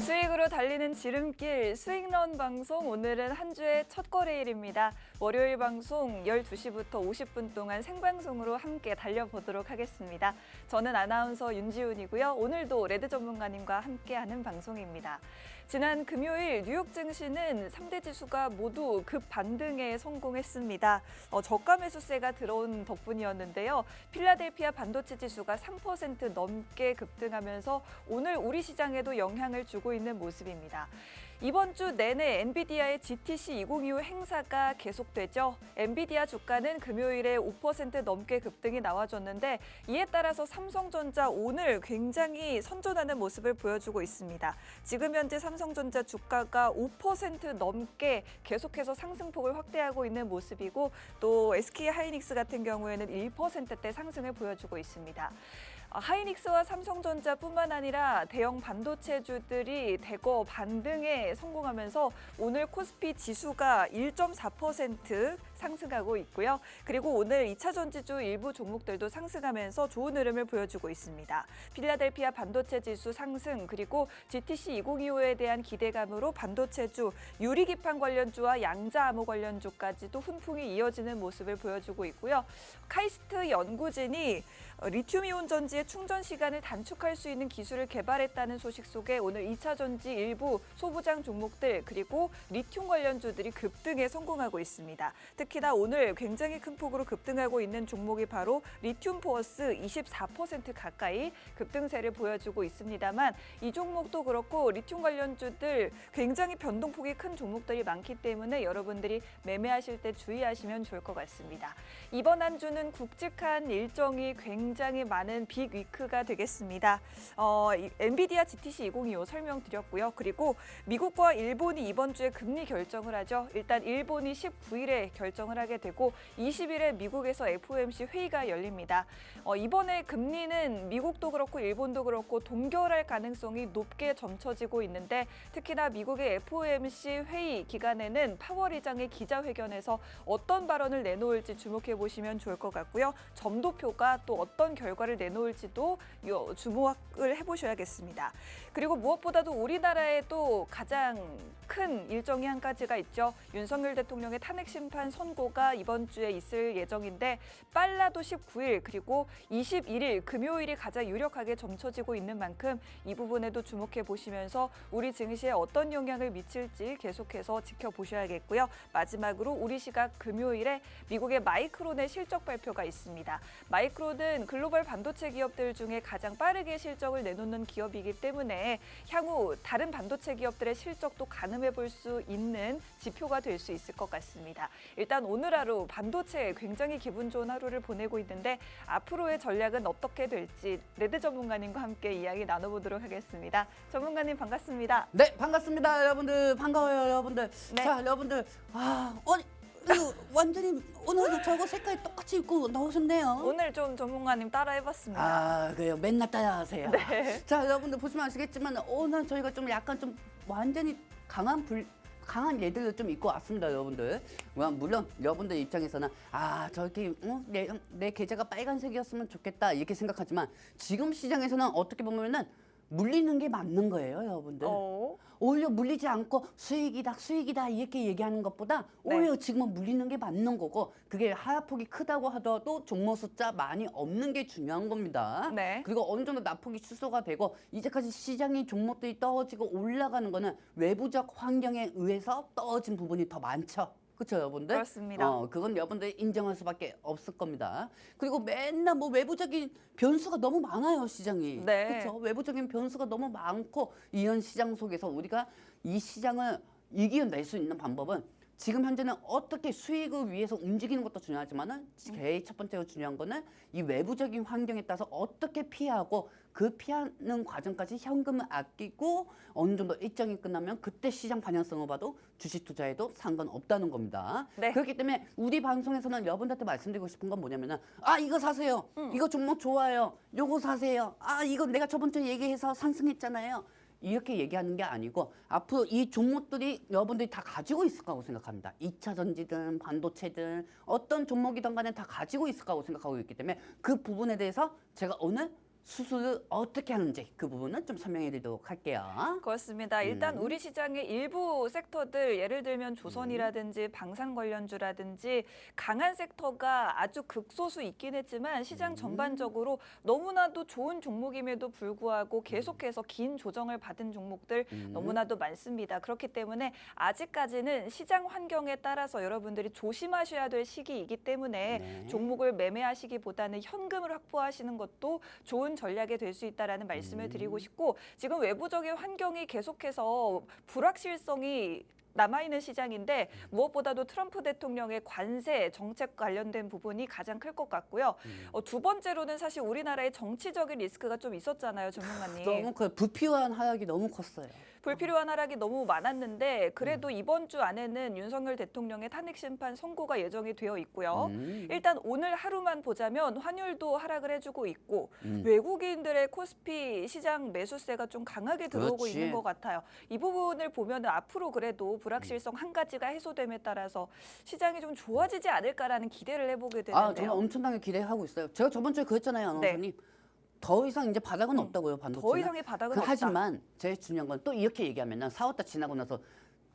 수익으로 달리는 지름길 수익런 방송, 오늘은 한 주의 첫 거래일입니다. 월요일 방송 12시부터 50분 동안 생방송으로 함께 달려보도록 하겠습니다. 저는 아나운서 윤지훈이고요. 오늘도 레드 전문가님과 함께하는 방송입니다. 지난 금요일 뉴욕 증시는 3대 지수가 모두 급반등에 성공했습니다. 저가 매수세가 들어온 덕분이었는데요. 필라델피아 반도체 지수가 3% 넘게 급등하면서 오늘 우리 시장에도 영향을 주고 있는 모습입니다. 이번 주 내내 엔비디아의 GTC 2025 행사가 계속되죠. 엔비디아 주가는 금요일에 5% 넘게 급등이 나와줬는데 이에 따라서 삼성전자 오늘 굉장히 선전하는 모습을 보여주고 있습니다. 지금 현재 삼성전자 주가가 5% 넘게 계속해서 상승폭을 확대하고 있는 모습이고 또 SK하이닉스 같은 경우에는 1%대 상승을 보여주고 있습니다. 하이닉스와 삼성전자뿐만 아니라 대형 반도체주들이 대거 반등에 성공하면서 오늘 코스피 지수가 1.4% 상승하고 있고요. 그리고 오늘 2차 전지주 일부 종목들도 상승하면서 좋은 흐름을 보여주고 있습니다. 필라델피아 반도체 지수 상승, 그리고 GTC 2025에 대한 기대감으로 반도체주, 유리기판 관련주와 양자암호 관련주까지도 훈풍이 이어지는 모습을 보여주고 있고요. 카이스트 연구진이 리튬이온 전지의 충전 시간을 단축할 수 있는 기술을 개발했다는 소식 속에 오늘 2차 전지 일부 소부장 종목들 그리고 리튬 관련주들이 급등에 성공하고 있습니다. 특히나 오늘 굉장히 큰 폭으로 급등하고 있는 종목이 바로 리튬 포어스 24% 가까이 급등세를 보여주고 있습니다만 이 종목도 그렇고 리튬 관련주들 굉장히 변동폭이 큰 종목들이 많기 때문에 여러분들이 매매하실 때 주의하시면 좋을 것 같습니다. 이번 한 주는 굵직한 일정이 굉장히 많은 빅 위크가 되겠습니다. 엔비디아 GTC 2025 설명드렸고요. 그리고 미국과 일본이 이번 주에 금리 결정을 하죠. 일단 일본이 19일에 결정을 하게 되고 20일에 미국에서 FOMC 회의가 열립니다. 이번에 금리는 미국도 그렇고 일본도 그렇고 동결할 가능성이 높게 점쳐지고 있는데 특히나 미국의 FOMC 회의 기간에는 파월 의장의 기자회견에서 어떤 발언을 내놓을지 주목해 보시면 좋을 것 같고요. 점도표가 또 어떤 결과를 내놓을지도 주목을 해보셔야겠습니다. 그리고 무엇보다도 우리나라에 또 가장 큰 일정이 한 가지가 있죠. 윤석열 대통령의 탄핵 심판 선고가 이번 주에 있을 예정인데 빨라도 19일 그리고 21일 금요일이 가장 유력하게 점쳐지고 있는 만큼 이 부분에도 주목해 보시면서 우리 증시에 어떤 영향을 미칠지 계속해서 지켜보셔야겠고요. 마지막으로 우리 시각 금요일에 미국의 마이크론의 실적 발표가 있습니다. 마이크론은 글로벌 반도체 기업들 중에 가장 빠르게 실적을 내놓는 기업이기 때문에 향후 다른 반도체 기업들의 실적도 가늠해 볼 수 있는 지표가 될 수 있을 것 같습니다. 일단 오늘 하루 반도체 굉장히 기분 좋은 하루를 보내고 있는데 앞으로의 전략은 어떻게 될지 레드 전문가님과 함께 이야기 나눠보도록 하겠습니다. 전문가님 반갑습니다. 네, 반갑습니다. 여러분들 반가워요, 여러분들. 네. 자, 여러분들 이거 완전히 오늘 저거 색깔 똑같이 입고 나오셨네요. 오늘 좀 전문가님 따라해봤습니다. 아, 그래요. 맨날 따라하세요. 네. 자, 여러분들 보시면 아시겠지만 오늘 저희가 좀 약간 좀 완전히 강한 예들을 좀 입고 왔습니다, 여러분들. 물론 여러분들 입장에서는 저렇게 내 계좌가 빨간색이었으면 좋겠다 이렇게 생각하지만 지금 시장에서는 어떻게 보면은 물리는 게 맞는 거예요, 여러분들. 오히려 물리지 않고 수익이다 이렇게 얘기하는 것보다 오히려 지금은 물리는 게 맞는 거고 그게 하락폭이 크다고 하더라도 종목 숫자 많이 없는 게 중요한 겁니다. 네. 그리고 어느 정도 낙폭이 축소가 되고 이제까지 시장의 종목들이 떨어지고 올라가는 거는 외부적 환경에 의해서 떨어진 부분이 더 많죠. 그렇죠, 여러분들? 그렇습니다. 그건 여러분들이 인정할 수밖에 없을 겁니다. 그리고 맨날 외부적인 변수가 너무 많아요, 시장이. 네. 그렇죠? 외부적인 변수가 너무 많고 이런 시장 속에서 우리가 이 시장을 이겨낼 수 있는 방법은 지금 현재는 어떻게 수익을 위해서 움직이는 것도 중요하지만은 제일 첫 번째로 중요한 거는 이 외부적인 환경에 따라서 어떻게 피하고 그 피하는 과정까지 현금을 아끼고 어느 정도 일정이 끝나면 그때 시장 방향성을 봐도 주식 투자에도 상관없다는 겁니다. 네. 그렇기 때문에 우리 방송에서는 여러분들한테 말씀드리고 싶은 건 뭐냐면은 이거 사세요. 이거 종목 좋아요. 요거 사세요. 이거 내가 저번 주에 얘기해서 상승했잖아요. 이렇게 얘기하는 게 아니고 앞으로 이 종목들이 여러분들이 다 가지고 있을 거라고 생각합니다. 2차 전지든 반도체든 어떤 종목이든 간에 다 가지고 있을 거라고 생각하고 있기 때문에 그 부분에 대해서 제가 오늘 수술을 어떻게 하는지 그 부분은 좀 설명해 드리도록 할게요. 그렇습니다. 일단 우리 시장의 일부 섹터들 예를 들면 조선이라든지 방산 관련주라든지 강한 섹터가 아주 극소수 있긴 했지만 시장 전반적으로 너무나도 좋은 종목임에도 불구하고 계속해서 긴 조정을 받은 종목들 너무나도 많습니다. 그렇기 때문에 아직까지는 시장 환경에 따라서 여러분들이 조심하셔야 될 시기이기 때문에 네. 종목을 매매하시기보다는 현금을 확보하시는 것도 좋은 전략이 될 수 있다라는 말씀을 드리고 싶고 지금 외부적인 환경이 계속해서 불확실성이 남아있는 시장인데 무엇보다도 트럼프 대통령의 관세 정책 관련된 부분이 가장 클 것 같고요. 두 번째로는 사실 우리나라의 정치적인 리스크가 좀 있었잖아요, 전문가님. 너무 그 부피한 하락이 너무 컸어요. 불필요한 하락이 너무 많았는데 그래도 이번 주 안에는 윤석열 대통령의 탄핵 심판 선고가 예정이 되어 있고요. 일단 오늘 하루만 보자면 환율도 하락을 해주고 있고 외국인들의 코스피 시장 매수세가 좀 강하게 들어오고 그렇지. 있는 것 같아요. 이 부분을 보면 앞으로 그래도 불확실성 한 가지가 해소됨에 따라서 시장이 좀 좋아지지 않을까라는 기대를 해보게 저는 되는데요. 엄청나게 기대하고 있어요. 제가 저번 주에 그랬잖아요, 아나운서님. 더 이상 이제 바닥은 없다고요, 반도체. 더 이상의 바닥은 없다. 하지만 제일 중요한 건 또 이렇게 얘기하면은 4월달 지나고 나서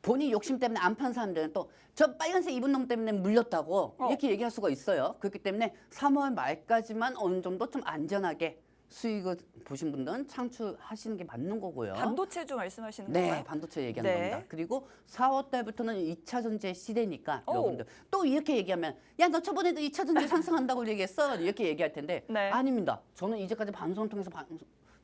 본인 욕심 때문에 안 판 사람들은 또 저 빨간색 입은 놈 때문에 물렸다고 이렇게 얘기할 수가 있어요. 그렇기 때문에 3월 말까지만 어느 정도 좀 안전하게 수익을 보신 분들은 창출하시는 게 맞는 거고요. 반도체주 말씀하시는 네, 건가요? 반도체 얘기하는 네. 겁니다. 그리고 4월 달부터는 2차 전지 시대니까 오. 여러분들 또 이렇게 얘기하면 야, 너 저번에도 2차 전지 상승한다고 얘기했어. 이렇게 얘기할 텐데 네. 아닙니다. 저는 이제까지 방송을 통해서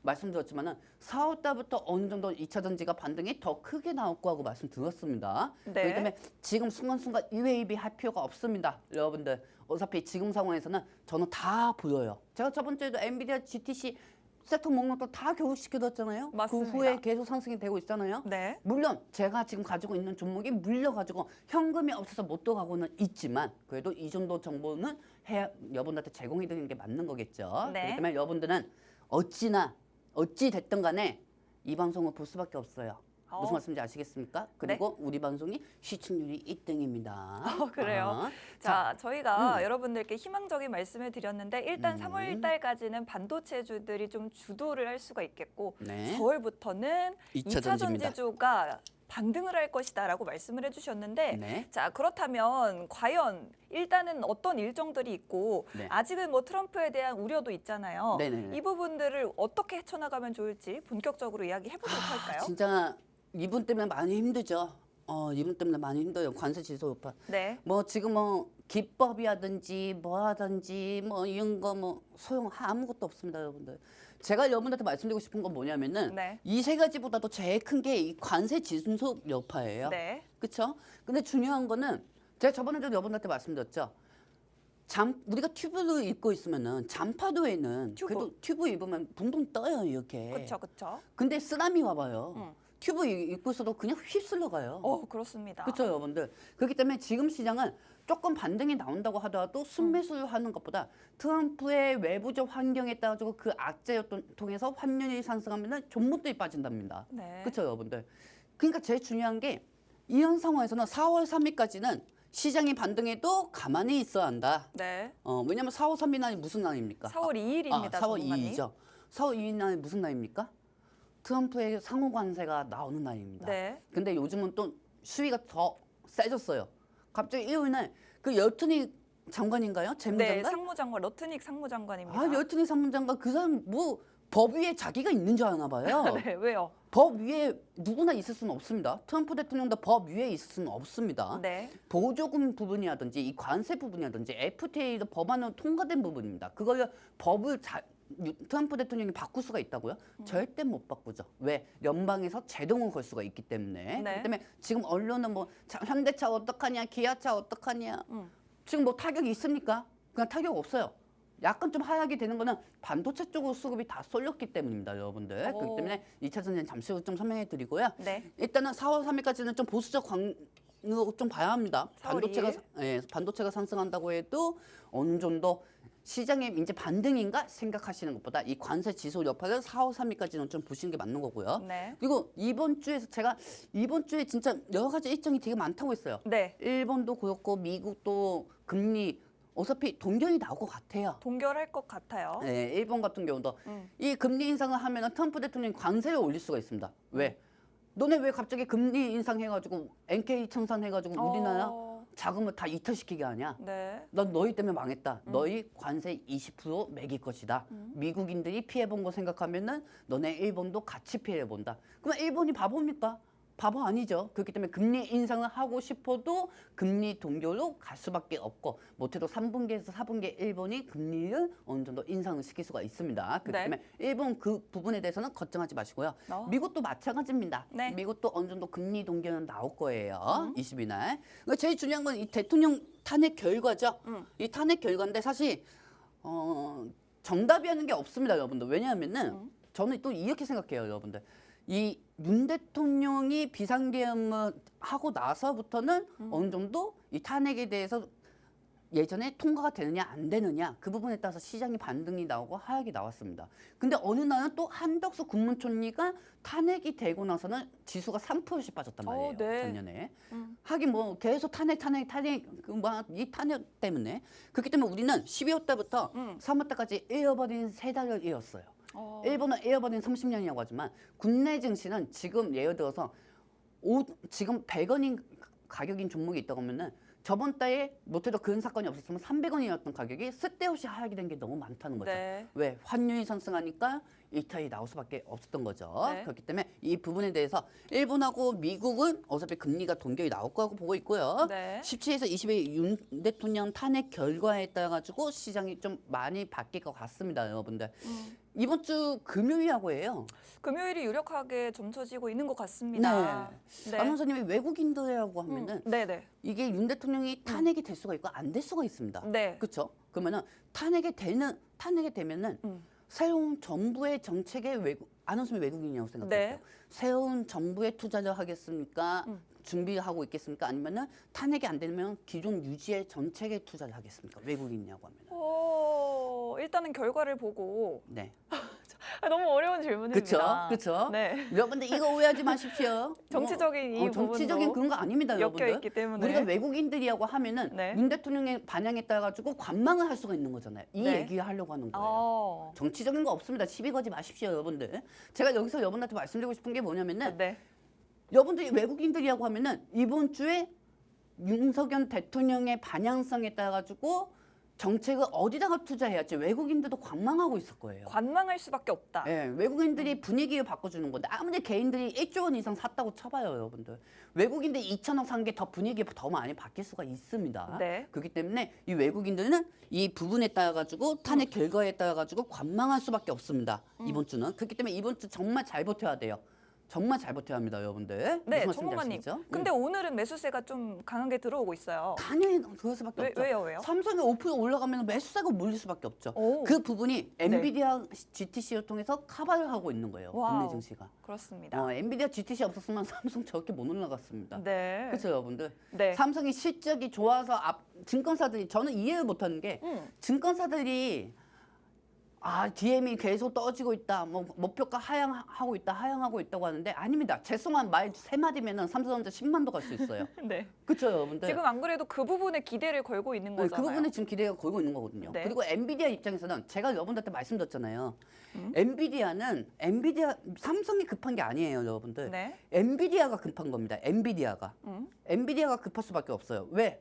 말씀드렸지만은 4월 달부터 어느 정도 2차 전지가 반등이 더 크게 나올 거라고 말씀드렸습니다. 네. 그렇기 때문에 지금 순간순간 UAB 할 필요가 없습니다. 여러분들 어차피 지금 상황에서는 저는 다 보여요. 제가 저번 주에도 엔비디아, GTC 섹터 목록도 다 교육시켜줬잖아요. 맞습니다. 그 후에 계속 상승이 되고 있잖아요. 네. 물론 제가 지금 가지고 있는 종목이 물려가지고 현금이 없어서 못 들어가고는 있지만 그래도 이 정도 정보는 해야 여러분들한테 제공해 드리는 게 맞는 거겠죠. 네. 그렇기 때문에 여러분들은 어찌 됐든 간에 이 방송을 볼 수밖에 없어요. 무슨 말씀인지 아시겠습니까? 그리고 우리 방송이 시청률이 1등입니다. 그래요. 자, 저희가 여러분들께 희망적인 말씀을 드렸는데 일단 3월 달까지는 반도체주들이 좀 주도를 할 수가 있겠고 네. 4월부터는 2차 2차 전지입니다. 전지주가 반등을 할 것이다라고 말씀을 해주셨는데 네. 자 그렇다면 과연 일단은 어떤 일정들이 있고 네. 아직은 뭐 트럼프에 대한 우려도 있잖아요. 네네네. 이 부분들을 어떻게 헤쳐나가면 좋을지 본격적으로 이야기해보도록 할까요? 진짜 이분 때문에 많이 힘들죠. 이분 때문에 많이 힘들어요. 관세 지수 오빠. 네. 뭐 지금 뭐 기법이라든지 뭐 하든지 뭐 이런 거 뭐 소용 아무것도 없습니다, 여러분들. 제가 여러분들한테 말씀드리고 싶은 건 뭐냐면은 네. 이 세 가지보다도 제일 큰 게 이 관세 지수 여파예요. 네. 그렇죠? 근데 중요한 거는 제가 저번에도 여러분들한테 말씀드렸죠. 우리가 튜브를 입고 있으면은 잔파도에는 튜브. 그래도 튜브 입으면 붕붕 떠요, 이렇게. 그렇죠, 그렇죠. 근데 쓰나미 와봐요. 튜브 입고 있어도 그냥 휩쓸려 가요. 그렇습니다. 그렇죠, 여러분들. 그렇기 때문에 지금 시장은 조금 반등이 나온다고 하더라도 순매수를 하는 것보다 트럼프의 외부적 환경에 따라서 그 악재를 통해서 환율이 상승하면 종목들이 빠진답니다. 네. 그렇죠, 여러분들. 그러니까 제일 중요한 게 이런 상황에서는 4월 3일까지는 시장이 반등해도 가만히 있어야 한다. 네. 왜냐면 4월 3일 날이 무슨 날입니까? 4월 2일입니다. 4월 2일이죠. 4월 2일 날이 무슨 날입니까? 트럼프의 상호 관세가 나오는 날입니다. 네. 근데 요즘은 또 수위가 더 세졌어요. 갑자기 일요일 날그 여튼이 장관인가요? 네, 재무장관? 상무장관 러트닉 상무장관입니다. 여튼이 상무장관 그 사람 뭐 법 위에 자기가 있는 줄 아나 봐요. 네, 왜요? 법 위에 누구나 있을 수는 없습니다. 트럼프 대통령도 법 위에 있을 수는 없습니다. 네. 보조금 부분이라든지 이 관세 부분이라든지 FTA도 법안으로 통과된 부분입니다. 그걸 법을 트럼프 대통령이 바꿀 수가 있다고요? 절대 못 바꾸죠. 왜? 연방에서 제동을 걸 수가 있기 때문에. 네. 그렇기 때문에 지금 언론은 뭐 현대차 어떡하냐, 기아차 어떡하냐. 지금 뭐 타격이 있습니까? 그냥 타격 없어요. 약간 좀 하락이 되는 거는 반도체 쪽으로 수급이 다 쏠렸기 때문입니다, 여러분들. 그렇기 때문에 2차 전지는 잠시 후 좀 설명해 드리고요. 네. 일단은 4월 3일까지는 좀 보수적 광으로 좀 봐야 합니다. 4월 2일? 반도체가 상승한다고 해도 어느 정도 시장에 이제 반등인가 생각하시는 것보다 이 관세 지수 여파를 4월 3일까지는 좀 보시는 게 맞는 거고요. 네. 그리고 이번 주에서 제가 이번 주에 진짜 여러 가지 일정이 되게 많다고 했어요. 네. 일본도 그렇고 미국도 금리 어차피 동결이 나올 것 같아요. 동결할 것 같아요. 네, 일본 같은 경우도 음. 이 금리 인상을 하면 트럼프 대통령이 관세를 올릴 수가 있습니다. 왜? 너네 왜 갑자기 금리 인상해가지고 NK 청산해가지고 우리나라 자금을 다 이탈시키게 하냐? 네. 넌 너희 때문에 망했다. 너희 관세 20% 매길 것이다. 미국인들이 피해본 거 생각하면은 너네 일본도 같이 피해본다. 그러면 일본이 바보입니까? 바보 아니죠. 그렇기 때문에 금리 인상을 하고 싶어도 금리 동결로 갈 수밖에 없고 못해도 3분기에서 4분기에 일본이 금리를 어느 정도 인상을 시킬 수가 있습니다. 그렇기 네. 때문에 일본 그 부분에 대해서는 걱정하지 마시고요. 미국도 마찬가지입니다. 네. 미국도 어느 정도 금리 동결은 나올 거예요. 20일 날. 그러니까 제일 중요한 건 이 대통령 탄핵 결과죠. 이 탄핵 결과인데 사실 정답이라는 게 없습니다, 여러분들. 왜냐하면은 저는 또 이렇게 생각해요, 여러분들. 이 윤 대통령이 비상계엄을 하고 나서부터는 어느 정도 이 탄핵에 대해서 예전에 통과가 되느냐 안 되느냐 그 부분에 따라서 시장이 반등이 나오고 하락이 나왔습니다. 근데 어느 날은 또 한덕수 국무총리가 탄핵이 되고 나서는 지수가 3%씩 빠졌단 말이에요. 네. 작년에. 하긴 뭐 계속 탄핵 이 탄핵 때문에. 그렇기 때문에 우리는 12월 달부터 3월 달까지 잃어버린 3달을 잃었어요. 일본은 잃어버린 30년이라고 하지만 국내 증시는 지금 예를 들어서 지금 100원인 가격인 종목이 있다고 하면은 저번 달에 못해도 그런 사건이 없었으면 300원이었던 가격이 쓸데없이 하락이 된 게 너무 많다는 거죠. 네. 왜? 환율이 상승하니까 이탈이 나올 수밖에 없었던 거죠. 네. 그렇기 때문에 이 부분에 대해서 일본하고 미국은 어차피 금리가 동결이 나올 거라고 보고 있고요. 네. 17에서 20일 윤 대통령 탄핵 결과에 따라 가지고 시장이 좀 많이 바뀔 것 같습니다, 여러분들. 이번 주 금요일이라고 해요. 금요일이 유력하게 점쳐지고 있는 것 같습니다. 네. 아나운서님이 외국인들이라고 하면은 네네. 이게 윤 대통령이 탄핵이 될 수가 있고 안 될 수가 있습니다. 네. 그렇죠? 그러면은 탄핵이 되면은 새로운 정부의 정책에 아나운서님 외국인이라고 생각해요. 네. 새로운 정부에 투자를 하겠습니까? 준비하고 있겠습니까? 아니면은 탄핵이 안 되면 기존 유지의 정책에 투자를 하겠습니까? 외국인이라고 하면. 일단은 결과를 보고 네. 너무 어려운 질문입니다. 그렇죠. 네. 여러분들 이거 오해하지 마십시오. 정치적인 이 정치적인 부분도 그런 거 아닙니다, 엮여 여러분들. 있기 때문에. 우리가 외국인들이라고 하면은 네. 윤 대통령의 반향에 따라 가지고 관망을 할 수가 있는 거잖아요. 이 네. 얘기를 하려고 하는 거예요. 정치적인 거 없습니다. 시비 거지 마십시오, 여러분들. 제가 여기서 여러분한테 말씀드리고 싶은 게 뭐냐면은 네. 여러분들이 외국인들이라고 하면은 이번 주에 윤석열 대통령의 반향성에 따라 가지고 정책을 어디다가 투자해야지 외국인들도 관망하고 있을 거예요. 관망할 수밖에 없다. 네, 외국인들이 분위기를 바꿔주는 건데 아무리 개인들이 1조 원 이상 샀다고 쳐봐요, 여러분들. 외국인들 2천억 산 게 더 분위기가 더 많이 바뀔 수가 있습니다. 네. 그렇기 때문에 이 외국인들은 이 부분에 따라 가지고 탄핵 결과에 따라 가지고 관망할 수밖에 없습니다. 이번 주는. 그렇기 때문에 이번 주 정말 잘 버텨야 돼요. 정말 잘 버텨야 합니다, 여러분들. 네, 무슨 전문가님. 말씀인지 아시겠죠? 근데 오늘은 매수세가 좀 강하게 들어오고 있어요. 당연히 그럴 수밖에 없죠. 왜요? 삼성이 5% 올라가면 매수세가 몰릴 수밖에 없죠. 오. 그 부분이 엔비디아 GTC를 통해서 커버를 하고 있는 거예요. 와우. 국내 증시가. 그렇습니다. 엔비디아 GTC 없었으면 삼성 저렇게 못 올라갔습니다. 네. 그렇죠, 여러분들. 네. 삼성이 실적이 좋아서 증권사들이 저는 이해를 못하는 게 증권사들이 DM이 계속 떨어지고 있다. 뭐 목표가 하향하고 있다고 하는데 아닙니다. 죄송한 말 3마디면은 삼성전자 10만도 갈 수 있어요. 네. 그렇죠, 여러분들. 지금 안 그래도 그 부분에 기대를 걸고 있는 네, 거잖아요. 그 부분에 지금 기대가 걸고 있는 거거든요. 네. 그리고 엔비디아 입장에서는 제가 여러분들한테 말씀드렸잖아요. 엔비디아 삼성이 급한 게 아니에요, 여러분들. 네. 엔비디아가 급한 겁니다. 엔비디아가 급할 수밖에 없어요. 왜?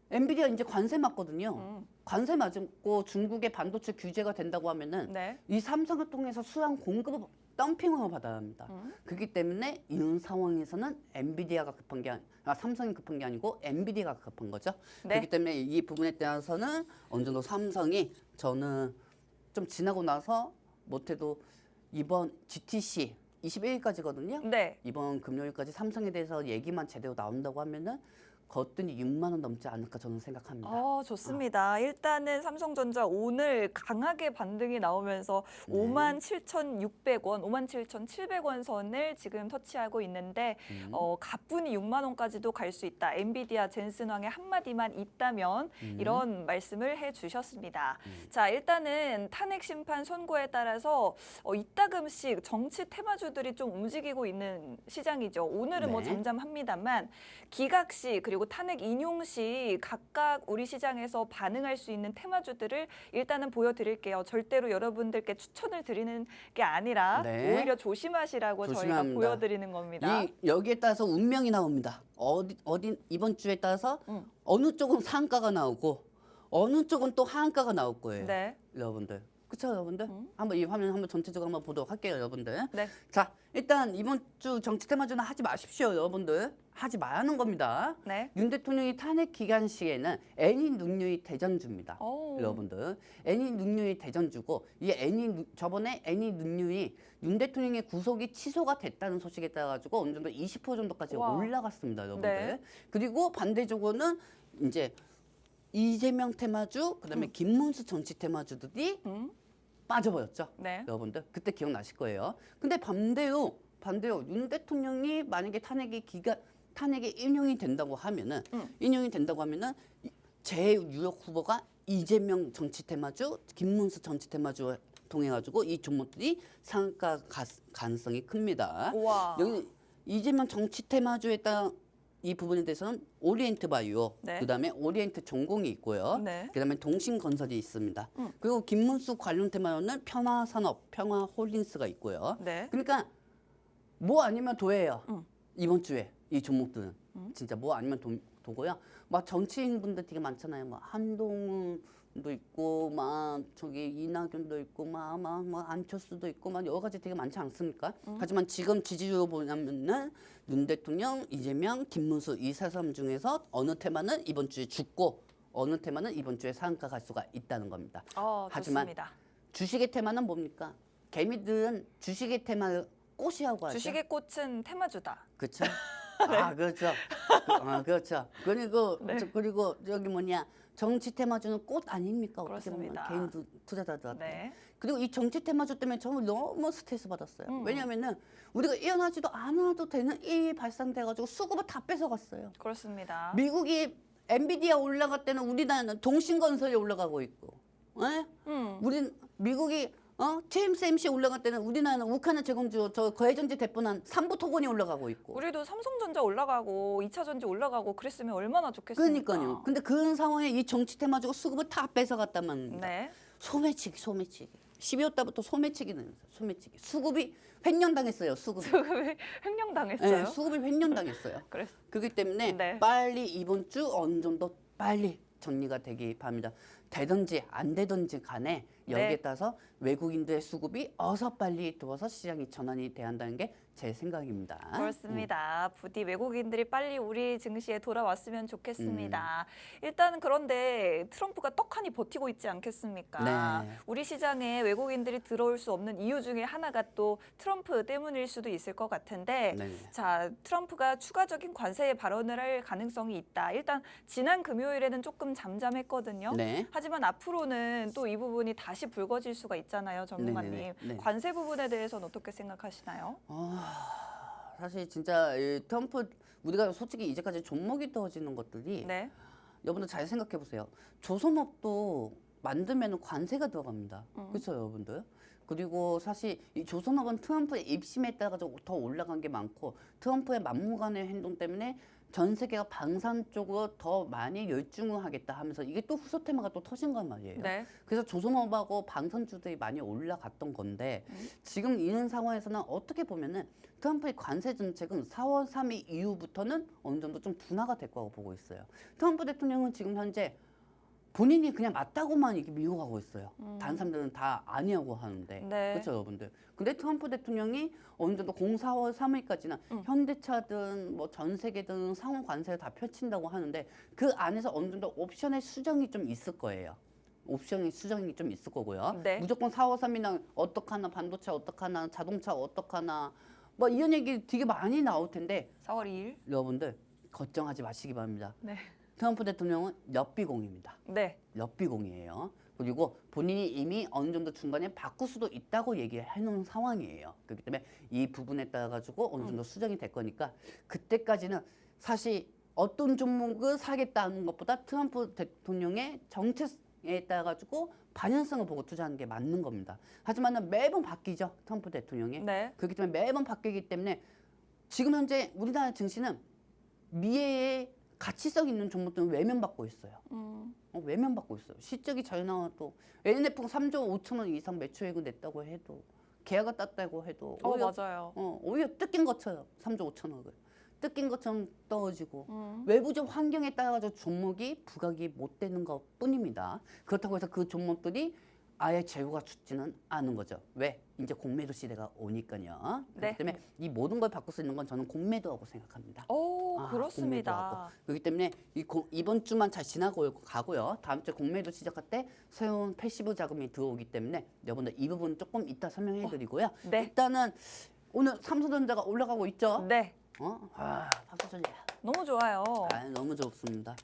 엔비디아 이제 관세 맞거든요. 관세 맞고 중국의 반도체 규제가 된다고 하면은 네. 이 삼성을 통해서 수량 공급을 덤핑을 받아야 합니다. 그렇기 때문에 이런 상황에서는 엔비디아가 급한 게 삼성이 급한 게 아니고 엔비디아가 급한 거죠. 네. 그렇기 때문에 이 부분에 대해서는 어느 정도 삼성이 저는 좀 지나고 나서 못해도 이번 GTC 21일까지거든요. 네. 이번 금요일까지 삼성에 대해서 얘기만 제대로 나온다고 하면은 거뜬히 6만 원 넘지 않을까 저는 생각합니다. 좋습니다. 일단은 삼성전자 오늘 강하게 반등이 나오면서 네. 57,600원, 57,700원 선을 지금 터치하고 있는데 가뿐히 6만 원까지도 갈 수 있다. 엔비디아 젠슨왕의 한마디만 있다면 이런 말씀을 해주셨습니다. 자, 일단은 탄핵 심판 선고에 따라서 이따금씩 정치 테마주들이 좀 움직이고 있는 시장이죠. 오늘은 뭐 네. 잠잠합니다만 기각시 그리고 그리고 탄핵 인용 시 각각 우리 시장에서 반응할 수 있는 테마주들을 일단은 보여드릴게요. 절대로 여러분들께 추천을 드리는 게 아니라 네. 오히려 조심하시라고 저희가 조심합니다. 보여드리는 겁니다. 여기에 따라서 운명이 나옵니다. 어디 이번 주에 따라서 어느 쪽은 상가가 나오고 어느 쪽은 또 하한가가 나올 거예요. 네. 여러분들. 그렇죠, 여러분들? 한번 이 화면 한번 전체적으로 한번 보도록 할게요, 여러분들. 네. 자, 일단 이번 주 정치 테마주는 하지 마십시오, 여러분들. 하지 말라는 겁니다. 네. 윤 대통령이 탄핵 기간 시에는 애니 능률이 대전주입니다. 오. 여러분들. 애니 능률이 대전주고 이 저번에 애니 능률이 윤 대통령의 구속이 취소가 됐다는 소식에 따라 가지고 어느 정도 20% 정도까지 와. 올라갔습니다, 여러분들. 네. 그리고 반대적으로는 이제 이재명 테마주, 그다음에 김문수 정치 테마주들이 빠져버렸죠. 네. 여러분들 그때 기억나실 거예요. 근데 반대로 윤 대통령이 만약에 탄핵이 인용이 된다고 하면은 제 유력 후보가 이재명 정치 테마주, 김문수 정치 테마주 통해 가지고 이 종목들이 상가 가능성이 큽니다. 우와. 여기 이재명 정치 테마주에 따라 이 부분에 대해서는 오리엔트 바이오, 네. 그다음에 오리엔트 전공이 있고요. 네. 그다음에 동신건설이 있습니다. 그리고 김문수 관련 테마로는 평화산업, 평화홀딩스가 있고요. 네. 그러니까 뭐 아니면 도예요. 이번 주에 이 종목들은 진짜 뭐 아니면 도고요. 막 정치인분들 되게 많잖아요. 막 한동훈도 있고, 막 저기 이낙연도 있고, 막 안철수도 있고, 막 여러 가지 되게 많지 않습니까? 하지만 지금 지지율로 보면은 윤 대통령, 이재명, 김문수 이 세 사람 중에서 어느 테마는 이번 주에 죽고 어느 테마는 이번 주에 상한가 갈 수가 있다는 겁니다. 하지만 좋습니다. 주식의 테마는 뭡니까? 개미들은 주식의 테마를 꽃이라고 하죠. 주식의 꽃은 테마주다. 그렇죠. 아 그렇죠. 그렇죠. 그리고 네. 그리고 여기 뭐냐 정치 테마주는 꽃 아닙니까? 어떻게 보면 그렇습니다. 개인 투자자들한테. 네. 그리고 이 정치 테마주 때문에 저는 너무 스트레스 받았어요. 왜냐하면은 우리가 일어나지도 않아도 되는 일 발생돼가지고 수급을 다 뺏어갔어요. 그렇습니다. 미국이 엔비디아 올라갈 때는 우리나라는 동신건설이 올라가고 있고, 예? 미국이 TSMC 올라갈 때는 우리나라는 우크라이나 제공주 저 거해전지 대분한 삼부토건이 올라가고 있고. 우리도 삼성전자 올라가고 2차 전지 올라가고 그랬으면 얼마나 좋겠습니까? 그러니까요. 근데 그런 상황에 이 정치 테마 주고 수급을 다 뺏어갔단 말입니다. 네. 소매치기. 12월 달부터 소매치기는 소매치기. 수급이 횡령당했어요. 수급이. 수급이 횡령당했어요. 네, 수급이 횡령당했어요. 그랬. 그렇기 때문에 네. 빨리 이번 주 어느 정도 빨리 정리가 되기 바랍니다. 되든지 안 되든지 간에 여기에 네. 따라서 외국인들의 수급이 어서 빨리 들어와서 시장이 전환이 돼야 한다는 게 제 생각입니다. 그렇습니다. 부디 외국인들이 빨리 우리 증시에 돌아왔으면 좋겠습니다. 일단 그런데 트럼프가 떡하니 버티고 있지 않겠습니까? 네. 우리 시장에 외국인들이 들어올 수 없는 이유 중에 하나가 또 트럼프 때문일 수도 있을 것 같은데 네네. 자, 트럼프가 추가적인 관세 발언을 할 가능성이 있다. 일단 지난 금요일에는 조금 잠잠했거든요. 네. 하지만 앞으로는 또 이 부분이 다시 불거질 수가 있잖아요, 전문가님. 네네네. 네. 관세 부분에 대해서는 어떻게 생각하시나요? 사실 진짜 이 트럼프 우리가 솔직히 이제까지 존목이 떨어지는 것들이 네. 여러분들 잘 생각해 보세요. 조선업도 만들면 관세가 들어갑니다. 그렇죠, 여러분들? 그리고 사실 이 조선업은 트럼프의 입심에 따라 더 올라간 게 많고 트럼프의 막무가내 행동 때문에 전 세계가 방산 쪽으로 더 많이 열중을 하겠다 하면서 이게 또 후속 테마가 또 터진 건 말이에요. 네. 그래서 조선업하고 방산주들이 많이 올라갔던 건데 지금 이런 상황에서는 어떻게 보면은 트럼프의 관세 정책은 4월 3일 이후부터는 어느 정도 좀 둔화가 될 거라고 보고 있어요. 트럼프 대통령은 지금 현재 본인이 그냥 맞다고만 이렇게 밀고 가고 있어요. 다른 사람들은 다 아니라고 하는데. 네. 그렇죠, 여러분들. 근데 트럼프 대통령이 어느 정도 4월 3일까지는 현대차든 뭐 전 세계든 상호 관세를 다 펼친다고 하는데 그 안에서 어느 정도 옵션의 수정이 좀 있을 거예요. 옵션의 수정이 좀 있을 거고요. 네. 무조건 4월 3일날 어떡하나, 반도체 어떡하나, 자동차 어떡하나 뭐 이런 얘기 되게 많이 나올 텐데 4월 2일. 여러분들 걱정하지 마시기 바랍니다. 네. 트럼프 대통령은 역비공입니다. 네. 역비공이에요. 그리고 본인이 이미 어느 정도 중간에 바꿀 수도 있다고 얘기해 놓은 상황이에요. 그렇기 때문에 이 부분에 따라 가지고 어느 정도 수정이 될 거니까 그때까지는 사실 어떤 종목을 사겠다는 것보다 트럼프 대통령의 정책에 따라 가지고 반영성을 보고 투자하는 게 맞는 겁니다. 하지만 매번 바뀌죠. 트럼프 대통령이. 네. 그렇기 때문에 매번 바뀌기 때문에 지금 현재 우리나라 증시는 미래의 가치성 있는 종목들은 외면받고 있어요. 외면받고 있어요. 실적이 잘 나와도 NF가 3조 5천 원 이상 매출액을 냈다고 해도 계약을 땄다고 해도 맞아요. 오히려 뜯긴 것처럼 3조 5천 원을 뜯긴 것처럼 떨어지고 외부적 환경에 따라서 종목이 부각이 못 되는 것뿐입니다. 그렇다고 해서 그 종목들이 아예 재고가 죽지는 않은 거죠. 왜? 이제 공매도 시대가 오니까요. 네. 그렇기 때문에 이 모든 걸 바꿀 수 있는 건 저는 공매도라고 생각합니다. 그렇습니다. 그렇기 때문에 이번 주만 잘 지나고 가고요. 다음 주에 공매도 시작할 때 새로운 패시브 자금이 들어오기 때문에 여러분들 이 부분 조금 이따 설명해 드리고요. 네. 일단은 오늘 삼성전자가 올라가고 있죠. 네. 박수 쳐줘요. 너무 좋아요. 너무 좋습니다.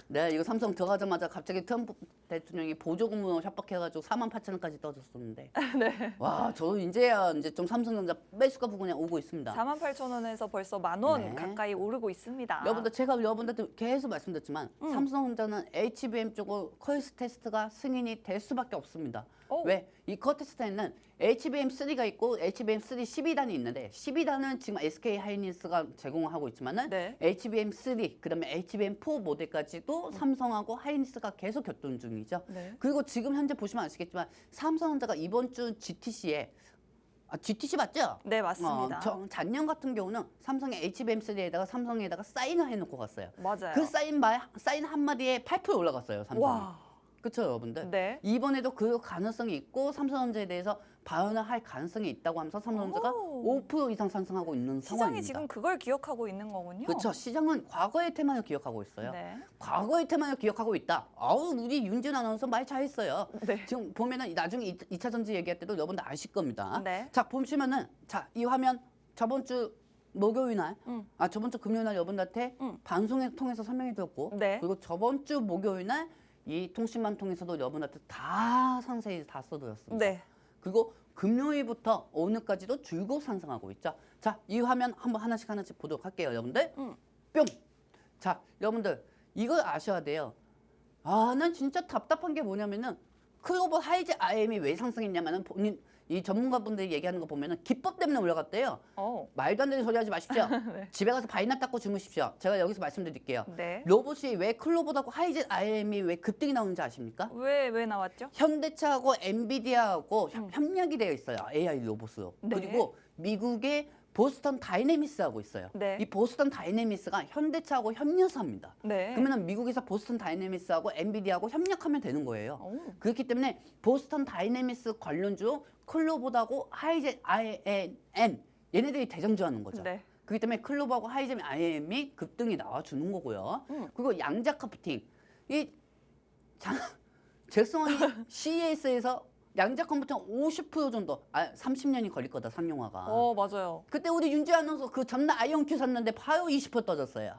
네, 이거 삼성 들어가자마자 갑자기 트럼프 대통령이 보조금으로 협박해가지고 48,000원까지 떨어졌었는데. 네. 와, 저 이제야 좀 삼성전자 매수가 부근에 오고 있습니다. 48,000원에서 벌써 10,000원 네. 가까이 오르고 있습니다. 여러분들 제가 여러분들한테 계속 말씀드렸지만 삼성전자는 HBM 쪽으로 컬스 테스트가 승인이 될 수밖에 없습니다. 왜? 이 컬 테스트에는 HBM3가 있고 HBM3 12단이 있는데 12단은 지금 SK 하이닉스가 제공하고 있지만은 네. HBM3 그다음에 HBM4 모델까지도 삼성하고 하이닉스가 계속 교통 중이죠. 네. 그리고 지금 현재 보시면 아시겠지만 삼성전자가 이번 주 GTC에 GTC 맞죠? 네, 맞습니다. 작년 같은 경우는 삼성의 HBM3에다가 삼성에다가 사인을 해놓고 갔어요. 맞아요. 그 사인 한마디에 8% 올라갔어요. 삼성이. 와. 그렇죠, 여러분들? 네. 이번에도 그 가능성이 있고 삼성전자에 대해서 발언을 할 가능성이 있다고 하면서 삼성전자가 5% 이상 상승하고 있는 시장이 상황입니다. 지금 그걸 기억하고 있는 거군요. 그렇죠. 시장은 과거의 테마를 기억하고 있어요. 네. 과거의 테마를 기억하고 있다. 우리 윤진 아나운서 말 잘했어요. 네. 지금 보면은 나중에 2차 전지 얘기할 때도 여러분들 아실 겁니다. 네. 자, 보시면은 이 화면 저번 주 목요일 날, 저번 주 금요일 날 여러분들한테 방송을 통해서 설명해 드렸고, 네. 그리고 저번 주 목요일 날 이 통신망 통해서도 여러분한테 다 상세히 다 써드렸습니다. 네. 그리고 금요일부터 오늘까지도 줄곧 상승하고 있죠. 자, 이 화면 한번 하나씩 보도록 할게요, 여러분들. 뿅. 자, 여러분들 이걸 아셔야 돼요. 난 진짜 답답한 게 뭐냐면은 클로버 하이즈 IM이 왜 상승했냐면은 본인 이 전문가분들이 얘기하는 거 보면은 기법 때문에 올라갔대요. 말도 안 되는 소리 하지 마십시오. 네. 집에 가서 발이나 닦고 주무십시오. 제가 여기서 말씀드릴게요. 네. 로봇이 왜 클로버하고 하이즈 IM이 왜 급등이 나오는지 아십니까? 왜 나왔죠? 현대차하고 엔비디아하고 협력이 되어 있어요. AI 로봇으로. 네. 그리고 미국의 보스턴 다이내미스하고 있어요. 네. 이 보스턴 다이내미스가 현대차하고 협력사입니다. 네. 그러면 미국에서 보스턴 다이내미스하고 엔비디아하고 협력하면 되는 거예요. 그렇기 때문에 보스턴 다이내미스 관련주 클로버하고 하이젠 IM 얘네들이 대장주하는 거죠. 네. 그렇기 때문에 클로버하고 하이젠 IM이 급등이 나와주는 거고요. 그리고 양자 컴퓨팅 잭슨원이 CES에서 양자 컴퓨팅 50% 정도 30년이 걸릴 거다 상용화가. 맞아요. 그때 우리 윤지 아나운서 그 전날 아이온큐 샀는데 바로 20% 떨어졌어요.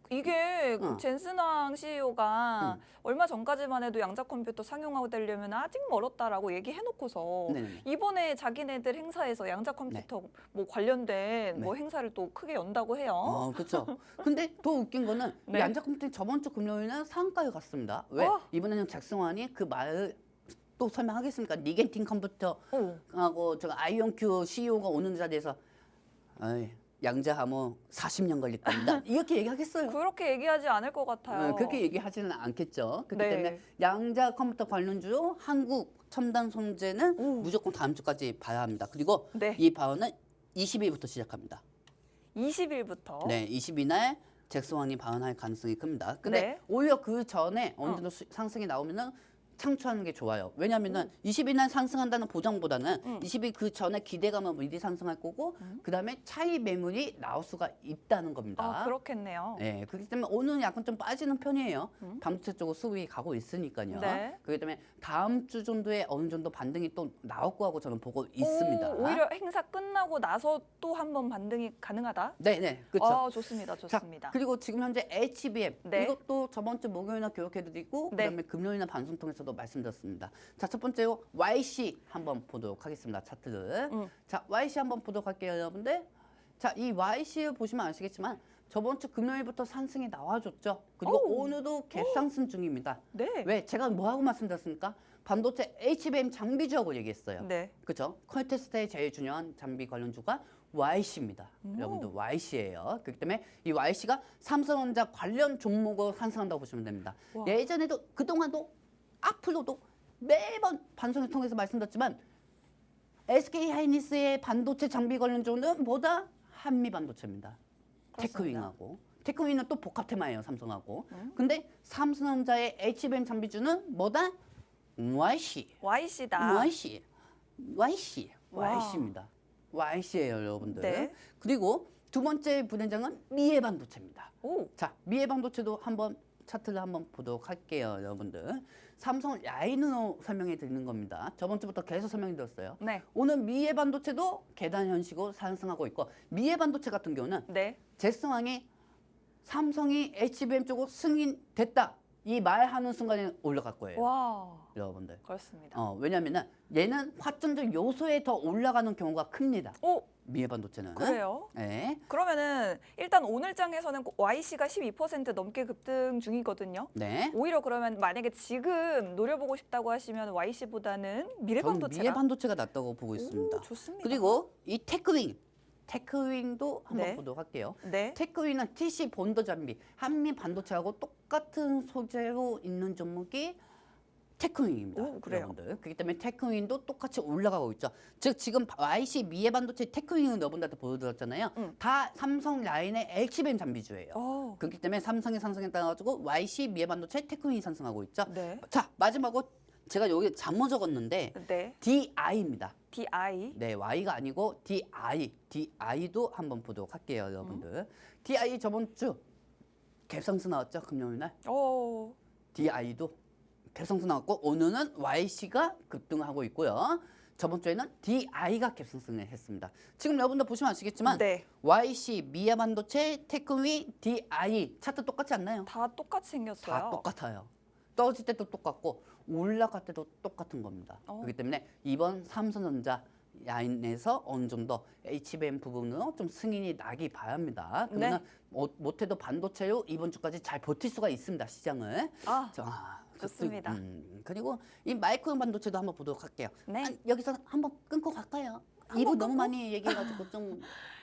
이게 젠슨왕 CEO가 얼마 전까지만 해도 양자 컴퓨터 상용화 되려면 아직 멀었다라고 얘기해놓고서 네네. 이번에 자기네들 행사에서 양자 컴퓨터 뭐 관련된 뭐 행사를 또 크게 연다고 해요. 그렇죠. 근데 더 웃긴 거는 네. 이 양자 컴퓨팅 저번 주 금요일은 상한가에 갔습니다. 왜? 이번에는 잭슨원이 그 말을 또 설명하겠습니까? 니겐틴 컴퓨터하고 저 아이온큐 CEO가 오는 자리에서 양자하모 40년 걸릴 겁니다. 이렇게 얘기하겠어요? 그렇게 얘기하지 않을 것 같아요. 그렇게 얘기하지는 않겠죠. 그렇기 네. 때문에 양자 컴퓨터 관련주 한국 첨단 손재는 무조건 다음 주까지 봐야 합니다. 그리고 네. 이 발언은 20일부터 시작합니다. 20일부터. 네, 20일 날 잭슨왕이 발언할 가능성이 큽니다. 근데 네. 오히려 그 전에 어느 정도 상승이 나오면은 창출하는 게 좋아요. 왜냐하면은 20일 날 상승한다는 보장보다는 20일 그 전에 기대감은 미리 상승할 거고 그다음에 차이 매물이 나올 수가 있다는 겁니다. 그렇겠네요. 네, 그렇기 때문에 오늘은 약간 좀 빠지는 편이에요. 반도체 쪽으로 수급이 가고 있으니까요. 네. 그렇기 때문에 다음 주 정도에 어느 정도 반등이 또 나올 거라고 저는 보고 있습니다. 오히려 행사 끝나고 나서 또 한 번 반등이 가능하다? 네, 그렇죠. 좋습니다. 자, 그리고 지금 현재 HBM 네. 이것도 저번 주 목요일날 교육해드리고 네. 그다음에 금요일날 방송 통해서도 말씀드렸습니다. 자, 첫 번째로 YC 한번 보도록 하겠습니다. 차트를. 자, YC 한번 보도록 할게요, 여러분들. 자, 이 YC를 보시면 아시겠지만 저번 주 금요일부터 상승이 나와줬죠. 그리고 오늘도 갭상승 중입니다. 네. 왜? 제가 뭐하고 말씀드렸습니까? 반도체 HBM 장비주라고 얘기했어요. 네. 그렇죠? 퀄테스트의 제일 중요한 장비 관련주가 YC입니다. 여러분들 YC예요. 그렇기 때문에 이 YC가 삼성전자 관련 종목으로 상승한다고 보시면 됩니다. 와. 예전에도 그동안도 앞으로도 매번 방송을 통해서 말씀드렸지만 SK하이닉스의 반도체 장비 관련주는 뭐다? 한미반도체입니다. 그렇습니다. 테크윙하고 테크윙은 또 복합 테마예요, 삼성하고. 근데 삼성전자의 HBM 장비주는 뭐다? YC. YC다. YC. YC. 와. YC입니다. YC예요, 여러분들. 네. 그리고 두 번째 분야장은 미래반도체입니다. 오. 자, 미래반도체도 한번 차트를 한번 보도록 할게요, 여러분들. 삼성 라인으로 설명해 드리는 겁니다. 저번 주부터 계속 설명해 드렸어요. 네. 오늘 미래반도체도 계단 현식으로 상승하고 있고, 미래반도체 같은 경우는 네. 제스왕이 삼성이 HBM 쪽으로 승인됐다. 이 말하는 순간에 올라갈 거예요, 와. 여러분들. 그렇습니다. 왜냐면은 얘는 화천적 요소에 더 올라가는 경우가 큽니다. 오. 미래반도체는. 그래요? 네. 그러면은 일단 오늘 장에서는 YC가 12% 넘게 급등 중이거든요. 네. 오히려 그러면 만약에 지금 노려보고 싶다고 하시면 YC보다는 저는 미래반도체가 미래반도체가 낫다고 보고 있습니다. 오, 좋습니다. 그리고 이 테크윙도 한번 네. 보도록 할게요. 네. 테크윙은 TC 본더 장비, 한미 반도체하고 똑같은 소재로 있는 종목이 테크윙입니다. 오, 그래요? 여러분들. 그렇기 때문에 테크윙도 똑같이 올라가고 있죠. 즉 지금 YC 미래반도체 테크윙은 여러분들한테 보여드렸잖아요. 다 삼성 라인의 HBM 장비주예요. 오. 그렇기 때문에 삼성의 상승에 따라가지고 YC 미래반도체 테크윙이 상승하고 있죠. 네. 자, 마지막으로 제가 여기 잠못 적었는데 네. DI입니다. DI. 네, Y가 아니고 DI. DI도 한번 보도록 할게요, 여러분들. DI 저번 주 갭상승 나왔죠, 금요일 날. 오. DI도 갭상승 나왔고 오늘은 YC가 급등하고 있고요. 저번 주에는 DI가 갭상승을 했습니다. 지금 여러분들 보시면 아시겠지만 네. YC, 미야반도체, 테크위, DI 차트 똑같지 않나요? 다 똑같이 생겼어요. 다 똑같아요. 떨어질 때도 똑같고 올라갈 때도 똑같은 겁니다. 그렇기 때문에 이번 삼성전자 라인에서 어느 정도 HBM 부분으로 좀 승인이 나기 바랍니다. 그러면 못해도 반도체로 이번 주까지 잘 버틸 수가 있습니다, 시장을. 아, 자, 좋습니다. 그리고 이 마이크론 반도체도 한번 보도록 할게요. 네. 여기서 한번 끊고 갈까요? 한번 이거 너무 끊고? 많이 얘기해가지고 좀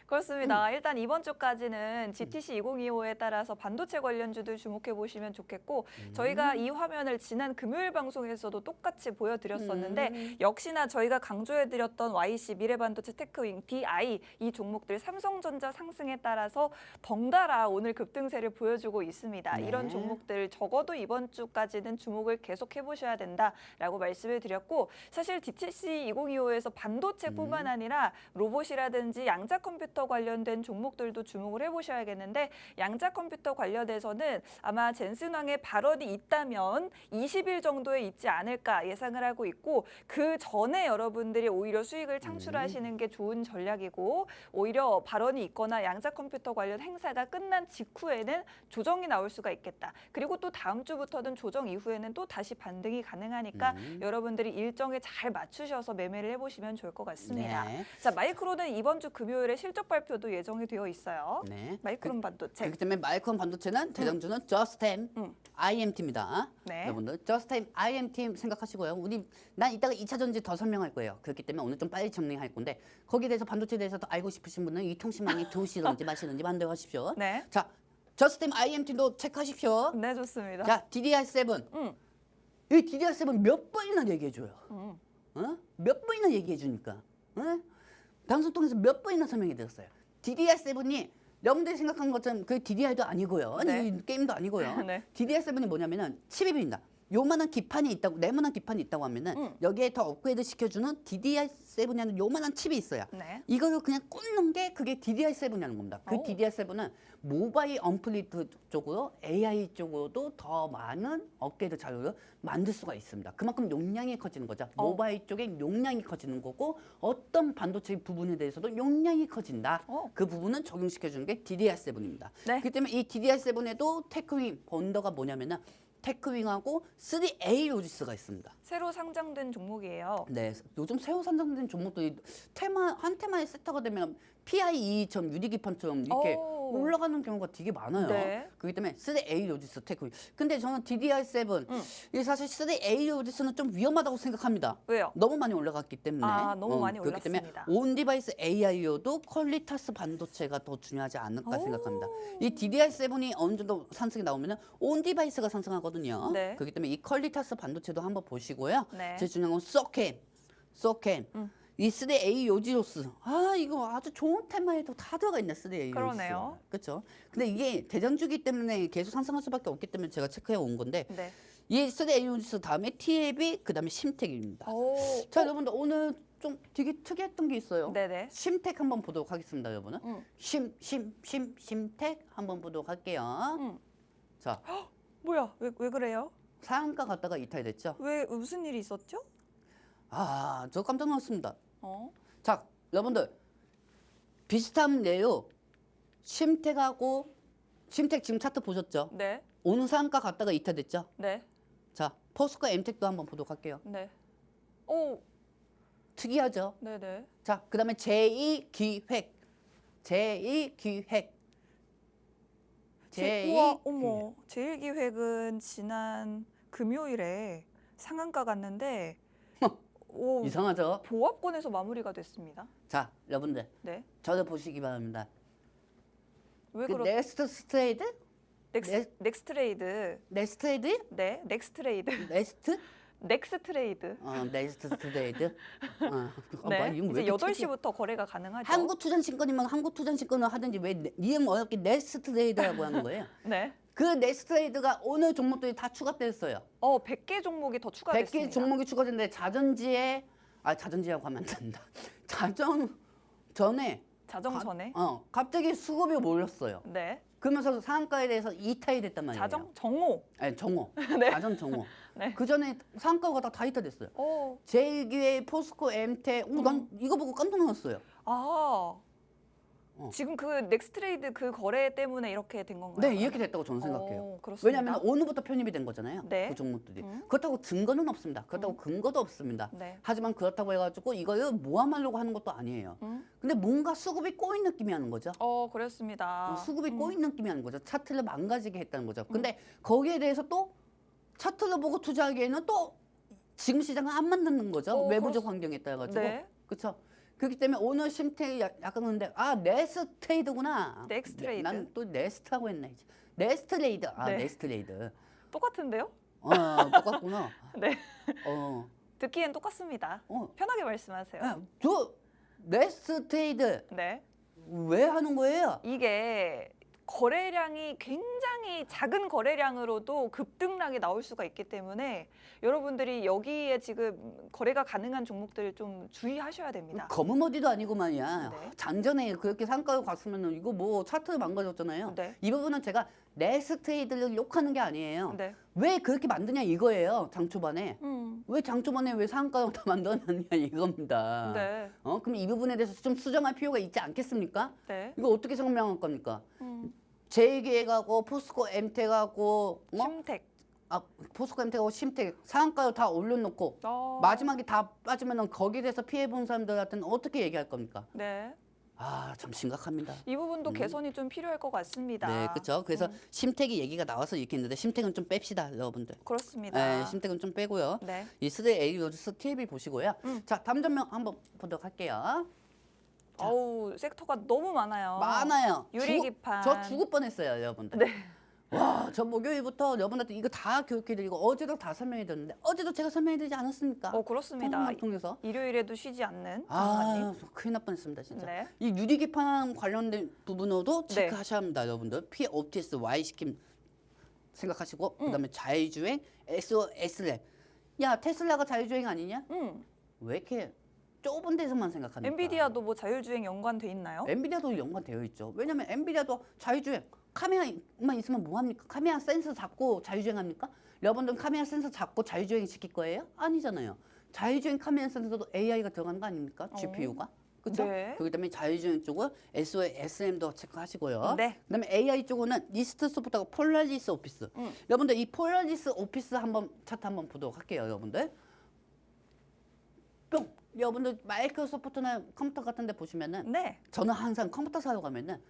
그렇습니다. 일단 이번 주까지는 GTC 2025에 따라서 반도체 관련주들 주목해 보시면 좋겠고 저희가 이 화면을 지난 금요일 방송에서도 똑같이 보여드렸었는데 역시나 저희가 강조해드렸던 YC, 미래반도체, 테크윙, DI 이 종목들 삼성전자 상승에 따라서 덩달아 오늘 급등세를 보여주고 있습니다. 네. 이런 종목들 적어도 이번 주까지는 주목을 계속해 보셔야 된다라고 말씀을 드렸고 사실 GTC 2025에서 반도체뿐만 아니라 로봇이라든지 양자 컴퓨터 관련된 종목들도 주목을 해보셔야겠는데 양자 컴퓨터 관련해서는 아마 젠슨왕의 발언이 있다면 20일 정도에 있지 않을까 예상을 하고 있고 그 전에 여러분들이 오히려 수익을 창출하시는 게 좋은 전략이고 오히려 발언이 있거나 양자 컴퓨터 관련 행사가 끝난 직후에는 조정이 나올 수가 있겠다. 그리고 또 다음 주부터는 조정 이후에는 또 다시 반등이 가능하니까 여러분들이 일정에 잘 맞추셔서 매매를 해보시면 좋을 것 같습니다. 네. 자, 마이크론은 이번 주 금요일에 실적 발표도 예정이 되어 있어요. 네. 마이크론 반도체. 그렇기 때문에 마이크론 반도체는 대장주는 저스템 IMT입니다. 네. 여러분들 저스템 IMT 생각하시고요. 난 이따가 2차 전지 더 설명할 거예요. 그렇기 때문에 오늘 좀 빨리 정리할 건데 거기에 대해서 반도체에 대해서 더 알고 싶으신 분은 이 통신망이 좋으시든지 마시든지 반대로 하십시오. 네. 자, 저스템 IMT도 체크하십시오. 네, 좋습니다. 자, DDR7. 이 DDR7 몇 번이나 얘기해줘요. 몇 번이나 얘기해주니까. 방송 통해서 몇 번이나 설명해드렸어요. DDR7이 여러분들이 생각한 것처럼 그 DDR도 아니고요. 네. 이 게임도 아니고요. 네. DDR7이 뭐냐면은 칩입니다. 요만한 기판이 있다고, 네모난 기판이 있다고 하면은 여기에 더 업그레이드 시켜주는 DDR7이라는 요만한 칩이 있어요. 네. 이거를 그냥 꽂는 게 그게 DDR7이라는 겁니다. 그 오. DDR7은 모바일 언플리트 쪽으로 AI 쪽으로도 더 많은 업그레이드 자료를 만들 수가 있습니다. 그만큼 용량이 커지는 거죠. 모바일 쪽에 용량이 커지는 거고 어떤 반도체 부분에 대해서도 용량이 커진다. 그 부분은 적용시켜주는 게 DDR7입니다. 네. 그렇기 때문에 이 DDR7에도 테크윙 본더가 뭐냐면은 테크윙하고 3A 로지스가 있습니다. 새로 상장된 종목이에요. 네, 요즘 새로 상장된 종목들이 한 테마에 세트가 되면 PIE처럼 유리기판처럼 이렇게 올라가는 경우가 되게 많아요. 네. 그렇기 때문에 3A 로지스 테크. 근데 저는 DDR7 이 사실 3A 로지스는 좀 위험하다고 생각합니다. 왜요? 너무 많이 올라갔기 때문에. 아, 너무 많이 그렇기 때문에 올랐습니다. 온 디바이스 AI여도 퀄리타스 반도체가 더 중요하지 않을까 오. 생각합니다. 이 DDR7이 어느 정도 상승이 나오면은 온 디바이스가 상승하거든요. 네. 그렇기 때문에 이 퀄리타스 반도체도 한번 보시고요. 네. 제일 중요한 건 소캠. 이 3A 요지로스. 아, 이거 아주 좋은 테마에도 다 들어가 있네, 3A 요지로스. 그러네요. 그렇죠. 근데 이게 대장주기 때문에 계속 상승할 수밖에 없기 때문에 제가 체크해 온 건데 네. 이 3A 요지로스 다음에 TLB 그다음에 심텍입니다. 오. 자, 여러분들 오늘 좀 되게 특이했던 게 있어요. 네네. 심텍 한번 보도록 하겠습니다, 여러분은. 심텍 한번 보도록 할게요. 자, 뭐야? 왜 그래요? 상한가 갔다가 이탈됐죠? 왜 무슨 일이 있었죠? 아, 저 깜짝 놀랐습니다. 자, 여러분들 비슷한 예요. 심텍하고 심텍 지금 차트 보셨죠? 네. 오늘 상한가 갔다가 이탈됐죠? 네. 자, 포스코 엠텍도 한번 보도록 할게요. 네. 오. 특이하죠? 네네. 자, 그다음에 제2기획. 우와, 어머. 제일기획은 지난 금요일에 상한가 갔는데 오, 이상하죠? 보합권에서 마무리가 됐습니다. 자, 여러분들 네. 저를 보시기 바랍니다. 왜 그 그렇? 넥스트 스트레이드? 넥스트레이드. 넥스트레이드? 네, 넥스트레이드. 넥스트? 넥스트레이드. 넥스트 스트레이드. 네. 이건 이제 왜 이렇게 특이해? 8시부터 거래가 가능하죠. 한국투자신권이면 한국투자신권을 하든지 왜 이름 어렵게 넥스트레이드라고 하는 거예요? 네. 그 넥스트레이드가 오늘 종목들이 다 추가됐어요. 100개 종목이 더 추가됐습니다. 100개 종목이 추가됐는데 자전지라고 하면 안 된다. 자전전에 자정 전에. 갑자기 수급이 몰렸어요. 네. 그러면서 상한가에 대해서 이탈이 됐단 말이에요. 자정 정오. 아니, 정오. 네. 자전 정오. 네. 그 전에 상한가가 다 이탈됐어요. 제1기회 포스코 엠텍. 난 이거 보고 깜짝 놀랐어요. 지금 그 넥스트레이드 그 거래 때문에 이렇게 된 건가요? 네, 이렇게 됐다고 저는 생각해요. 그렇습니다. 왜냐하면 오늘부터 편입이 된 거잖아요. 네. 그 종목들이. 그렇다고 증거는 없습니다. 그렇다고 근거도 없습니다. 네. 하지만 그렇다고 해가지고 이거를 모함하려고 하는 것도 아니에요. 근데 뭔가 수급이 꼬인 느낌이 하는 거죠. 그렇습니다. 수급이 꼬인 느낌이 하는 거죠. 차트를 망가지게 했다는 거죠. 근데 거기에 대해서 또 차트를 보고 투자하기에는 또 지금 시장은 안 맞는 거죠. 외부적 환경에 따라 가지고. 네. 그렇죠. 그렇기 때문에 오늘 심텍이 약간 그런데 네스트레이드구나. 넥스트레이드. 난 또 네스트라고 했네. 이제. 네스트레이드. 네. 네스트레이드. 똑같은데요? 똑같구나. 네. 듣기엔 똑같습니다. 어. 편하게 말씀하세요. 저 네스트레이드 네. 왜 하는 거예요? 이게 거래량이 굉장히 작은 거래량으로도 급등락이 나올 수가 있기 때문에 여러분들이 여기에 지금 거래가 가능한 종목들 좀 주의하셔야 됩니다. 검은 머리도 아니고 말이야. 네. 장전에 그렇게 상가로 갔으면 이거 뭐 차트를 망가졌잖아요. 네. 이 부분은 제가 네스트레이드를 욕하는 게 아니에요. 네. 왜 그렇게 만드냐 이거예요. 장 초반에. 음. 왜 장 초반에 왜 상가로 다 만들어놨냐 이겁니다. 네. 그럼 이 부분에 대해서 좀 수정할 필요가 있지 않겠습니까? 네. 이거 어떻게 설명할 겁니까? 제2기획하고 포스코 엠텍하고 심텍. 포스코 엠텍하고 심텍 상한가로 다 올려놓고 마지막에 다 빠지면 거기에 대해서 피해본 사람들한테는 어떻게 얘기할 겁니까? 네. 참 심각합니다. 이 부분도 개선이 좀 필요할 것 같습니다. 네, 그렇죠. 그래서 심텍이 얘기가 나와서 이렇게 했는데 심텍은 좀 뺍시다, 여러분들. 그렇습니다. 네, 심텍은 좀 빼고요. 네. 이 3A 로지스 TLB 보시고요. 자, 다음 전명 한번 보도록 할게요. 어우, 섹터가 너무 많아요. 많아요. 유리기판. 저 죽을 뻔했어요, 여러분들. 네. 와, 저 목요일부터 여러분한테 이거 다 교육해드리고 어제도 다 설명해드렸는데 어제도 제가 설명해드리지 않았습니까? 그렇습니다. 통화 통해서. 일요일에도 쉬지 않는 장관님. 큰일 날 뻔했습니다, 진짜. 네. 이 유리기판 관련된 부분으로도 네. 체크하셔야 합니다, 여러분들. POTS, Y시킴 생각하시고 그다음에 자율주행, SOS램. 야, 테슬라가 자율주행 아니냐? 왜 이렇게 좁은 데서만 생각합니까? 엔비디아도 뭐 자율주행 연관돼 있나요? 엔비디아도 연관되어 있죠. 왜냐면 엔비디아도 자율주행 카메라만 있으면 뭐합니까? 카메라 센서 잡고 자율주행합니까? 여러분들 카메라 센서 잡고 자율주행 시킬 거예요? 아니잖아요. 자율주행 카메라 센서도 AI가 들어가는 거 아닙니까? GPU가. 그렇죠? 네. 그렇기 때문에 자율주행 쪽은 SOSM도 체크하시고요. 네. 그다음에 AI 쪽은 리스트 소프트하고 폴라리스 오피스. 여러분들 이 폴라리스 오피스 한번 차트 한번 보도록 할게요, 여러분들. 뿅. 여러분들 마이크로소프트나 컴퓨터 같은 데 보시면은 네. 저는 항상 컴퓨터 사러 가면은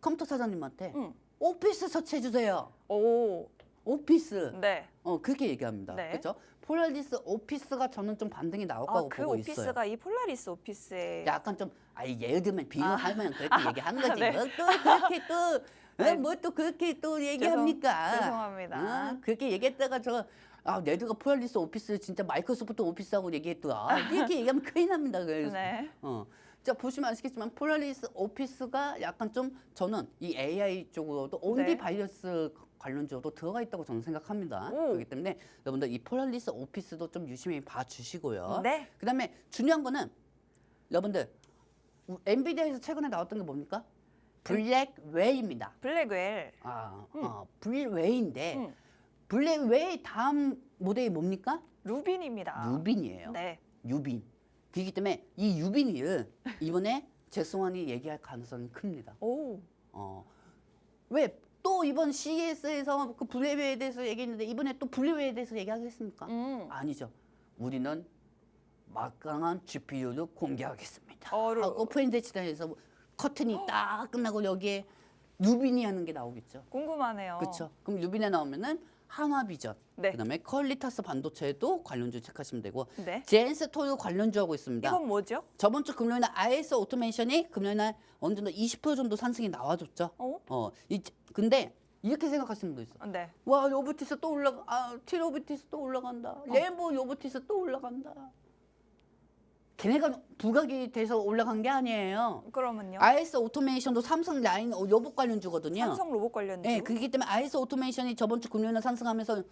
컴퓨터 사장님한테 응. 오피스 서치해 주세요. 오, 오피스. 네. 그렇게 얘기합니다. 네. 그렇죠? 폴라리스 오피스가 저는 좀 반등이 나올 거라고 그 보고 있어요. 오피스가 이 폴라리스 오피스에 약간 좀 예를 들면 비유하면 그렇게 얘기하는 거지. 네. 뭐 또 그렇게 또 네. 뭐 또 그렇게 또 얘기합니까? 죄송합니다. 그렇게 얘기했다가 레드가 폴라리스 오피스 진짜 마이크로소프트 오피스하고 얘기했더라. 이렇게 얘기하면 큰일 납니다. 그래서 네. 자 보시면 아시겠지만 폴라리스 오피스가 약간 좀 저는 이 AI 쪽으로도 온디 네. 바이러스 관련주도 들어가 있다고 저는 생각합니다. 오. 그렇기 때문에 여러분들 이 폴라리스 오피스도 좀 유심히 봐주시고요. 네. 그다음에 중요한 거는 여러분들 엔비디아에서 최근에 나왔던 게 뭡니까? 블랙웨이입니다. 블랙웰. 블랙웨이인데 음. 블랙웨이 다음 모델이 뭡니까? 루빈입니다. 유빈이에요. 네. 유빈. 그렇기 때문에 이 유빈이를 이번에 잭송환이 얘기할 가능성이 큽니다. 오. 왜 또 이번 CES에서 그 블랙웨이에 대해서 얘기했는데 이번에 또 블랙웨이에 대해서 얘기하겠습니까? 아니죠. 우리는 막강한 GPU를 공개하겠습니다. 하고 프렌드치단에서 커튼이 딱 끝나고 여기에 유빈이 하는 게 나오겠죠. 궁금하네요. 그렇죠. 그럼 유빈에 나오면은 한화비전, 네. 그다음에 퀄리타스 반도체도 관련주 체크하시면 되고 네. 젠스토유 관련주하고 있습니다. 이건 뭐죠? 저번 주 금요일 날 IS 오토메이션이 금요일 날 어느 정도 20% 정도 상승이 나와줬죠. 근데 이렇게 생각하시는 분도 있어. 네. 와 로보티스 또 티로보티스 또 올라간다. 램보 로보티스 또 올라간다. 걔네가 부각이 돼서 올라간 게 아니에요. 그러면요? IS 오토메이션도 삼성 라인 로봇 관련주거든요. 삼성 로봇 관련주. 네, 그렇기 때문에 IS 오토메이션이 저번 주 금요일날 상승하면서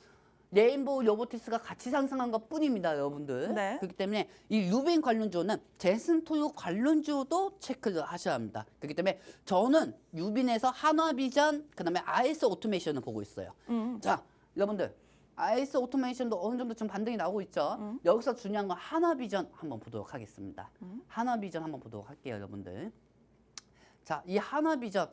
레인보우 로보티스가 같이 상승한 것 뿐입니다, 여러분들. 네. 그렇기 때문에 이 유빈 관련주는 젠슨토유 관련주도 체크를 하셔야 합니다. 그렇기 때문에 저는 유빈에서 한화비전, 그다음에 IS 오토메이션을 보고 있어요. 자, 여러분들. IS 오토메이션도 어느 정도 좀 반등이 나오고 있죠. 여기서 중요한 건 한화비전 한번 보도록 하겠습니다. 한화비전 한번 보도록 할게요, 여러분들. 자, 이 한화비전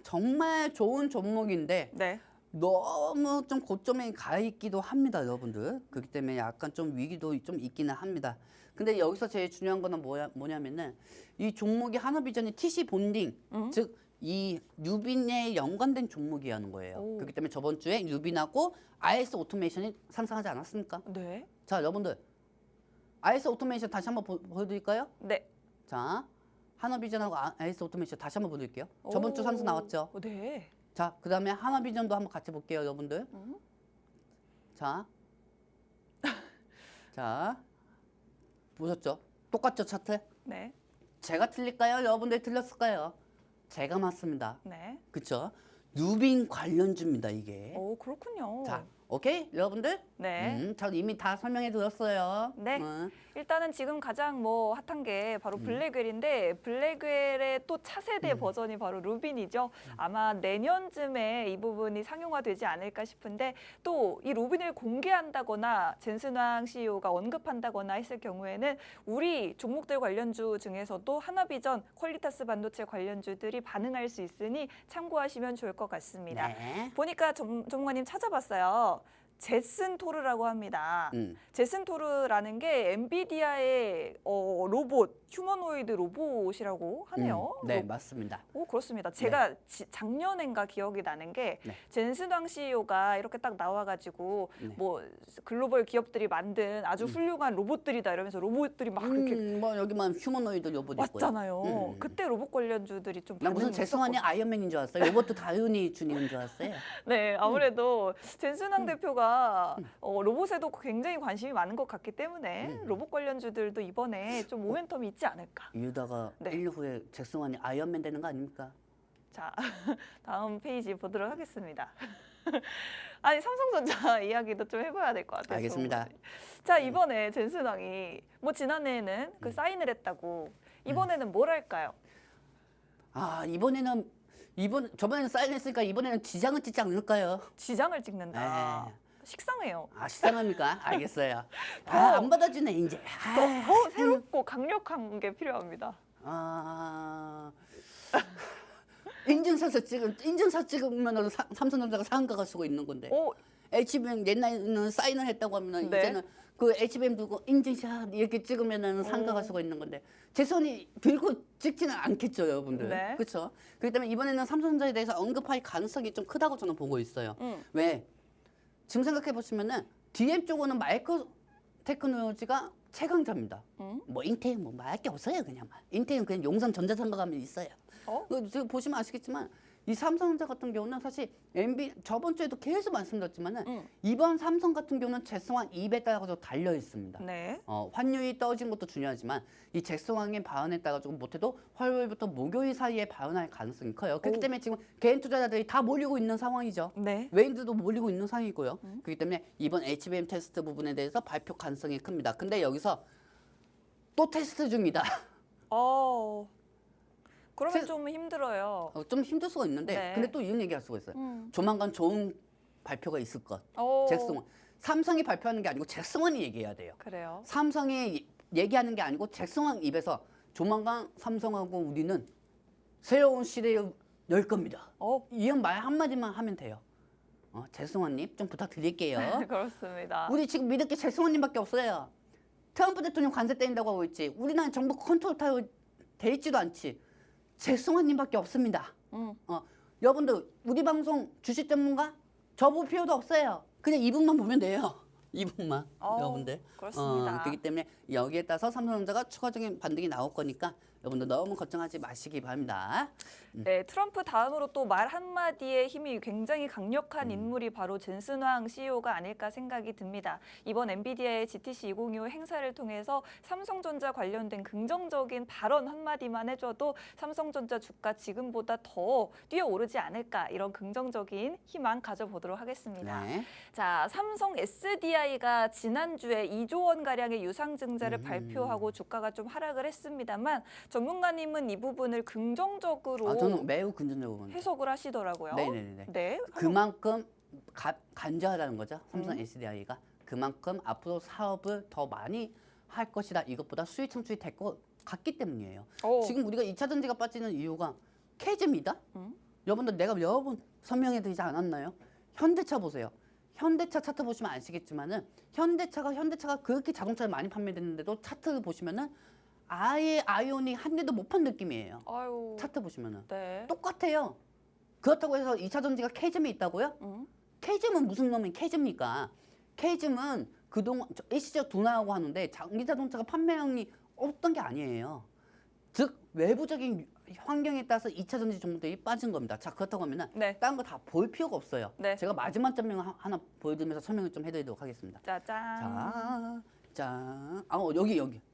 정말 좋은 종목인데 네. 너무 좀 고점에 가 있기도 합니다, 여러분들. 그렇기 때문에 약간 좀 위기도 좀 있기는 합니다. 근데 여기서 제일 중요한 거는 뭐냐면은 이 종목이 한화비전이 TC 본딩, 즉 이 유빈에 연관된 종목이라는 거예요. 오. 그렇기 때문에 저번 주에 유빈하고 IS 오토메이션이 상승하지 않았습니까? 네. 자, 여러분들 IS 오토메이션 다시 한번 보여드릴까요? 네. 자, 한화비전하고 IS 오토메이션 다시 한번 보여드릴게요. 저번 주 상승 나왔죠? 네. 자, 그 다음에 한화비전도 한번 같이 볼게요, 여러분들. 자, 보셨죠? 똑같죠, 차트? 네. 제가 틀릴까요? 여러분들 틀렸을까요? 제가 맞습니다. 네. 그쵸? 유빈 관련주입니다, 이게. 오, 그렇군요. 자, 오케이? 여러분들? 네. 저 이미 다 설명해 드렸어요. 네. 일단은 지금 가장 핫한 게 바로 블랙웰인데 블랙웰의 또 차세대 버전이 바로 루빈이죠. 아마 내년쯤에 이 부분이 상용화되지 않을까 싶은데 또 이 루빈을 공개한다거나 젠슨왕 CEO가 언급한다거나 했을 경우에는 우리 종목들 관련주 중에서도 한화비전, 퀄리타스 반도체 관련주들이 반응할 수 있으니 참고하시면 좋을 것 같습니다. 네. 보니까 전문가님 찾아봤어요. 제슨토르라고 합니다. 제슨토르라는 게 엔비디아의 로봇, 휴머노이드 로봇이라고 하네요. 네, 맞습니다. 오, 그렇습니다. 제가 작년엔가 기억이 나는 게 네. 젠슨왕 CEO가 이렇게 딱 나와가지고 네. 뭐 글로벌 기업들이 만든 아주 훌륭한 로봇들이다 이러면서 로봇들이 막 이렇게 뭐 여기만 휴머노이드 로봇 있고요. 왔잖아요. 그때 로봇 관련주들이 좀 나 무슨 반응이 재성환이 있었거든요. 아이언맨인 줄 알았어요. 로봇도 다윤이 주니어인 줄 알았어요. 네, 아무래도 젠슨왕 대표가 로봇에도 굉장히 관심이 많은 것 같기 때문에 로봇 관련주들도 이번에 좀 모멘텀이 있지 않을까. 이러다가 네. 1년 후에 잭성환이 아이언맨 되는 거 아닙니까? 자, 다음 페이지 보도록 하겠습니다. 아니, 삼성전자 이야기도 좀 해봐야 될 것 같아요. 알겠습니다. 자, 이번에 젠슨왕이 뭐 지난해에는 그 사인을 했다고 이번에는 뭘 할까요? 저번에는 사인했으니까 이번에는 지장은 찍지 않을까요? 지장을 찍는다. 네. 식상해요. 식상합니까? 알겠어요. 안 받아주네 이제. 더 새롭고 강력한 게 필요합니다. 인증서 찍으면 삼성전자가 상가가 쓰고 있는 건데. 오, HBM 옛날에는 사인을 했다고 하면 네. 이제는 그 HBM 들고 인증샷 이렇게 찍으면은 상가 갈 수가 있는 건데 제 손이 들고 찍지는 않겠죠, 여러분들. 네. 그렇죠? 그렇기 때문에 이번에는 삼성전자에 대해서 언급할 가능성이 좀 크다고 저는 보고 있어요. 왜? 지금 생각해 보시면은 DM 쪽으로는 마이크로 테크놀로지가 최강자입니다. 뭐 인텔 뭐 말할 게 없어요, 그냥. 인텔은 그냥 용산 전자상가 가면 있어요. 지금 보시면 아시겠지만 이 삼성전자 같은 경우는 사실 저번 주에도 계속 말씀드렸지만은 이번 삼성 같은 경우는 잭스왕 200에 따라서 달려 있습니다. 네. 환율이 떨어진 것도 중요하지만 이 잭스왕의 발언에 따라서 못해도 화요일부터 목요일 사이에 발언할 가능성이 커요. 그렇기 때문에 지금 개인 투자자들이 다 몰리고 있는 상황이죠. 네. 외인들도 몰리고 있는 상황이고요. 그렇기 때문에 이번 HBM 테스트 부분에 대해서 발표 가능성이 큽니다. 근데 여기서 또 테스트 중이다. 그러면 좀 힘들어요. 좀 힘들 수가 있는데 네. 근데 또 이런 얘기할 수가 있어요. 조만간 좋은 발표가 있을 것. 오. 잭스원. 삼성이 발표하는 게 아니고 잭스원이 얘기해야 돼요. 그래요. 삼성이 얘기하는 게 아니고 잭스원 입에서 조만간 삼성하고 우리는 새로운 시대를 열 겁니다. 이런 말 한마디만 하면 돼요. 잭스원님 좀 부탁드릴게요. 그렇습니다. 우리 지금 믿을 게 잭스원님밖에 없어요. 트럼프 대통령 관세 떼인다고 하고 있지. 우리나라 정부 컨트롤 타워 돼 있지도 않지. 잭스원님밖에 없습니다. 여러분들 우리 방송 주식 전문가 저 볼 필요도 없어요. 그냥 이분만 보면 돼요. 이분만 여러분들. 그렇습니다. 그렇기 때문에 여기에 따라서 삼성전자가 추가적인 반등이 나올 거니까 여러분들 너무 걱정하지 마시기 바랍니다. 네, 트럼프 다음으로 또 말 한마디에 힘이 굉장히 강력한 인물이 바로 젠슨 황 CEO가 아닐까 생각이 듭니다. 이번 엔비디아의 GTC 2025 행사를 통해서 삼성전자 관련된 긍정적인 발언 한마디만 해줘도 삼성전자 주가 지금보다 더 뛰어오르지 않을까 이런 긍정적인 희망 가져보도록 하겠습니다. 네. 자, 삼성 SDI가 지난주에 2조 원 가량의 유상증자를 발표하고 주가가 좀 하락을 했습니다만 전문가님은 이 부분을 긍정적으로 저는 매우 긍정적으로 봅니다. 해석을 하시더라고요. 네네네. 네. 그만큼 간절하다는 거죠. 삼성 SDI가 그만큼 앞으로 사업을 더 많이 할 것이다. 이것보다 수익 창출이 될 것 같기 때문이에요. 지금 우리가 2차 전지가 빠지는 이유가 캐즈입니다. 여러분들 내가 여러 번 설명해 드리지 않았나요? 현대차 보세요. 현대차 차트 보시면 아시겠지만은 현대차가 그렇게 자동차를 많이 판매됐는데도 차트를 보시면은 아예 아이오닉 한 대도 못 판 느낌이에요. 아유. 차트 보시면은 네. 똑같아요. 그렇다고 해서 2차 전지가 캐즘이 있다고요? 캐즘은 무슨 놈이 캐즘입니까? 캐즘은 그동안 일시적 둔화하고 하는데 전기 자동차가 판매량이 없던 게 아니에요. 즉 외부적인 환경에 따라서 2차 전지 종목들이 빠진 겁니다. 자, 그렇다고 하면은 네. 다른 거 다 볼 필요가 없어요. 네. 제가 마지막 점명 하나 보여드리면서 설명을 좀 해드리도록 하겠습니다. 짜잔. 자,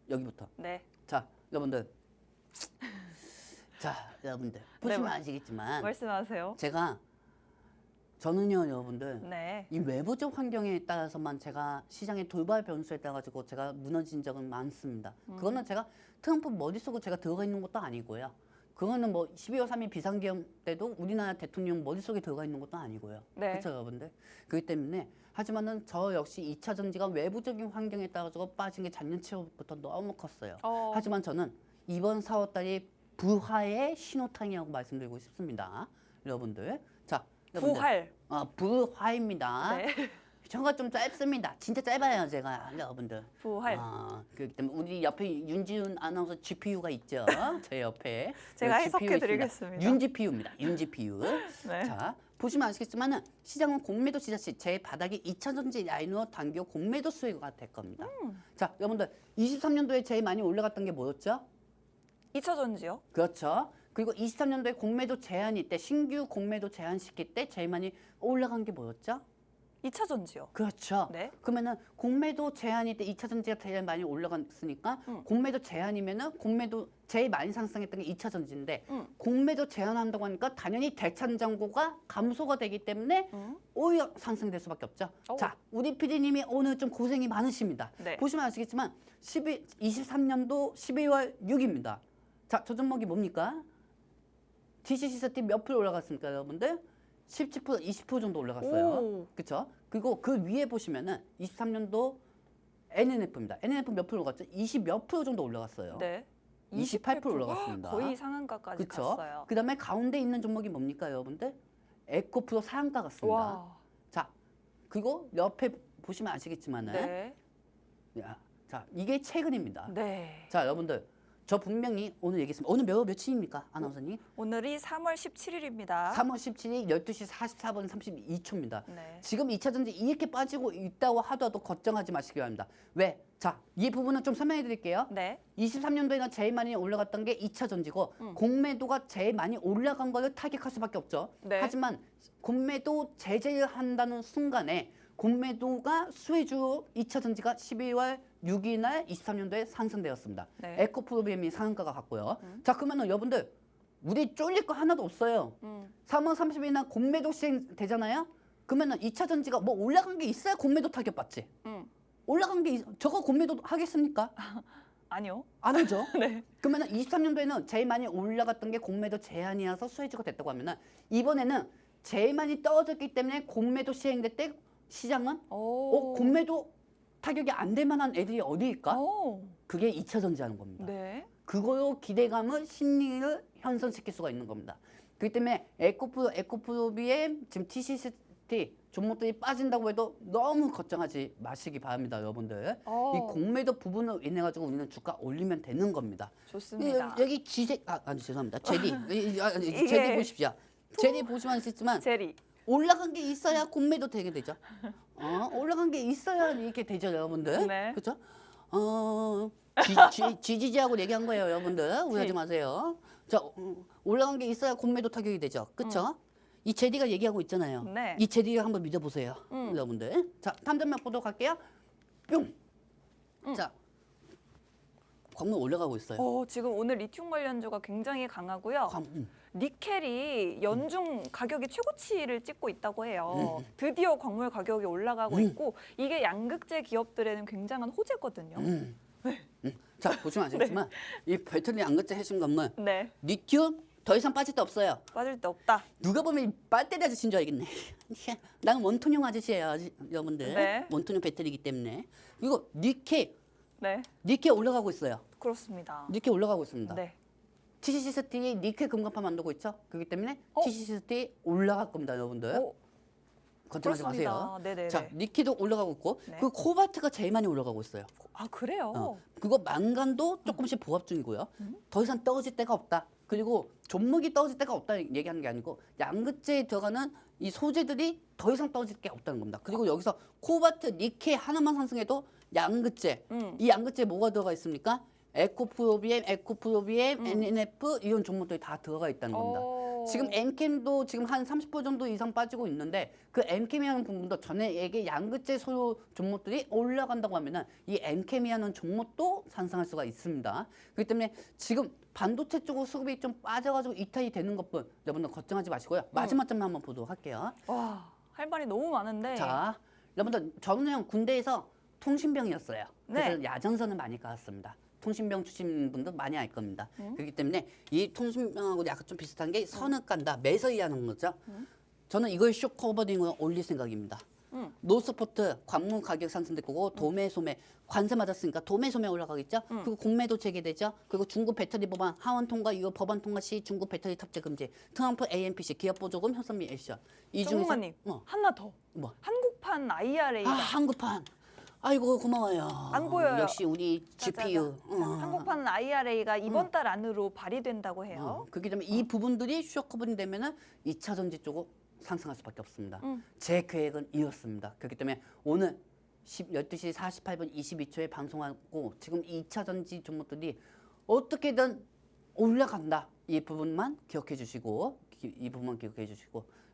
여기부터. 네. 자, 여러분들. 자, 여러분들 보시면 아시겠지만 말씀하세요. 저는요, 여러분들. 네. 이 외부적 환경에 따라서만 제가 시장의 돌발 변수에 따라 가지고 제가 무너진 적은 많습니다. 그거는 제가 트럼프 머릿속에 제가 들어가 있는 것도 아니고요. 그거는 뭐 12월 3일 비상계엄 때도 우리나라 대통령 머릿속에 들어가 있는 것도 아니고요. 네. 그렇죠, 여러분들? 그렇기 때문에 하지만은 저 역시 2차 전지가 외부적인 환경에 따라 가지고 빠진 게 작년 7월부터 너무 컸어요. 하지만 저는 이번 4월 달이 부활의 신호탄이라고 말씀드리고 싶습니다. 여러분들. 자, 여러분들. 부활. 부활입니다. 네. 저가 좀 짧습니다. 진짜 짧아요, 제가 여러분들. 부활. 그렇기 때문에 우리 옆에 윤지훈 아나운서 GPU가 있죠. 제 옆에. 제가 GPU 있습니다. 해석해드리겠습니다. 윤GPU입니다. 윤GPU. 네. 자, 보시면 아시겠지만은 시장은 공매도 시작시 제 바닥이 2차 전지 라인으로 당겨 공매도 수혜가 될 겁니다. 자, 여러분들 23년도에 제일 많이 올라갔던 게 뭐였죠? 2차 전지요? 그렇죠. 그리고 23년도에 공매도 제한이 때 신규 공매도 제한시킬 때 제일 많이 올라간 게 뭐였죠? 2차 전지요. 그렇죠. 네. 그러면은 공매도 제한이 때 2차 전지가 제일 많이 올라갔으니까 공매도 제한이면은 공매도 제일 많이 상승했던 게 2차 전지인데 공매도 제한한다고 하니까 당연히 대찬장고가 감소가 되기 때문에 오히려 상승될 수밖에 없죠. 자, 우리 PD님이 오늘 좀 고생이 많으십니다. 네. 보시면 아시겠지만 23년도 12월 6일입니다. 자, 저 종목이 뭡니까? TCC 몇 프로 올라갔습니까, 여러분들? 17%, 20% 정도 올라갔어요. 그렇죠? 그리고 그 위에 보시면은 23년도 NNF입니다. NNF 몇 프로 올라갔죠? 20 몇 프로 정도 올라갔어요. 네. 28% 올라갔습니다. 거의 상한가까지 그렇죠? 갔어요. 그다음에 가운데 있는 종목이 뭡니까, 여러분들? 에코프로 상한가 같습니다. 와. 자, 그리고 옆에 보시면 아시겠지만은 네. 자, 이게 최근입니다. 네. 자, 여러분들 저 분명히 오늘 얘기했습니다. 오늘 며칠입니까, 아나운서님? 오늘이 3월 17일입니다. 3월 17일 12시 44분 32초입니다. 네. 지금 2차 전지 이렇게 빠지고 있다고 하더라도 걱정하지 마시기 바랍니다. 왜? 자, 이 부분은 좀 설명해 드릴게요. 네. 23년도에는 제일 많이 올라갔던 게 2차 전지고 공매도가 제일 많이 올라간 거를 타격할 수밖에 없죠. 네. 하지만 공매도 제재를 한다는 순간에 공매도가 수혜주로 2차 전지가 12월 6일 날 23년도에 상승되었습니다. 네. 에코프로비엠이 상한가가 갔고요. 자, 그러면 여러분들 우리 쫄릴 거 하나도 없어요. 3월 30일 날 공매도 시행되잖아요. 그러면 2차 전지가 뭐 올라간 게 있어야 공매도 타격받지. 올라간 게 저거 공매도 하겠습니까? 아니요. 안 하죠. 네. 그러면 23년도에는 제일 많이 올라갔던 게 공매도 제한이어서 수혜주가 됐다고 하면은 이번에는 제일 많이 떨어졌기 때문에 공매도 시행될 때 시장은 공매도 타격이 안 될 만한 애들이 어디일까? 그게 2차 전지하는 겁니다. 네. 그거로 기대감을 심리를 현선시킬 수가 있는 겁니다. 그렇기 때문에 에코프로비에 지금 TCCT 종목들이 빠진다고 해도 너무 걱정하지 마시기 바랍니다, 여러분들. 이 공매도 부분을 인해 가지고 우리는 주가 올리면 되는 겁니다. 좋습니다. 여기 아니 죄송합니다. 제리 보십시오. 제리 보시면 아시겠지만 제리. 올라간 게 있어야 공매도 되게 되죠. 올라간 게 있어야 이렇게 되죠, 여러분들. 네. 그렇죠? 지지지하고 얘기한 거예요, 여러분들. 오해하지 마세요. 자, 올라간 게 있어야 공매도 타격이 되죠. 그렇죠? 이 제디가 얘기하고 있잖아요. 네. 이 제디를 한번 믿어보세요, 여러분들. 자, 탐정력 보도록 할게요. 뿅. 자, 광물 올라가고 있어요. 지금 오늘 리튬 관련주가 굉장히 강하고요. 니켈이 연중 가격이 최고치를 찍고 있다고 해요. 드디어 광물 가격이 올라가고 있고 이게 양극재 기업들에는 굉장한 호재거든요. 자, 보시면 아시겠지만 이 배터리 양극재 핵심 광물 네. 리튬 더 이상 빠질 데 없어요. 빠질 데 없다. 누가 보면 이 배터리 아저씨인 줄 알겠네. 나는 원통형 아저씨예요, 여러분들. 네. 원통형 배터리이기 때문에. 그리고 니켈 네. 올라가고 있어요. 그렇습니다. 니켈 올라가고 있습니다. 네. TCCST 니켈 금광판 만들고 있죠. 그렇기 때문에 TCCST 올라갈 겁니다, 여러분들. 걱정하지 마세요. 네네네. 자, 니켈도 올라가고 있고, 네. 그리고 코발트가 제일 많이 올라가고 있어요. 아 그래요? 그리고 망간도 조금씩 보합 중이고요. 더 이상 떨어질 데가 없다. 그리고 종목이 떨어질 데가 없다 얘기하는 게 아니고 양극재에 들어가는 이 소재들이 더 이상 떨어질 게 없다는 겁니다. 그리고 여기서 코발트, 니켈 하나만 상승해도 양극재, 이 양극재에 뭐가 들어가 있습니까? 에코프로비엠, NNF 이런 종목들이 다 들어가 있다는 겁니다. 지금 엠캠도 지금 한 30% 정도 이상 빠지고 있는데 그 엠캠이라는 부분도 전에 양극재 소요 종목들이 올라간다고 하면은 이 엠캠이라는 종목도 상승할 수가 있습니다. 그렇기 때문에 지금 반도체 쪽으로 수급이 좀 빠져가지고 이탈이 되는 것뿐 여러분들 걱정하지 마시고요. 마지막 점만 한번 보도록 할게요. 와, 할 말이 너무 많은데. 자, 여러분들 저는 군대에서 통신병이었어요. 그래서 네. 야전선을 많이 갔습니다. 통신병 출신 분들 많이 알 겁니다. 그렇기 때문에 이 통신병하고 약간 좀 비슷한 게 선을 깐다, 매서이하는 거죠. 저는 이걸 쇼 커버링으로 올릴 생각입니다. 노스포트 광물 가격 상승될 거고 도매 소매 관세 맞았으니까 도매 소매 올라가겠죠. 그리고 공매도 재개되죠. 그리고 중국 배터리 법안 하원 통과 이후 법안 통과 시 중국 배터리 탑재 금지. 트럼프 AMPC 기업 보조금 현선미 액션. 이 중에서 전문가님 하나 더. 뭐? 한국판 IRA가 한국판. 아이고 고마워요. 안 보여요. 역시 우리 GPU. 한국판 IRA가 이번 달 안으로 발의된다고 해요. 그렇기 때문에 이 부분들이 쇼커버링 되면은 2차 전지 쪽으로 상승할 수밖에 없습니다. 제 계획은 이었습니다. 그렇기 때문에 오늘 12시 48분 22초에 방송하고 지금 2차 전지 종목들이 어떻게든 올라간다. 이 부분만 기억해 주시고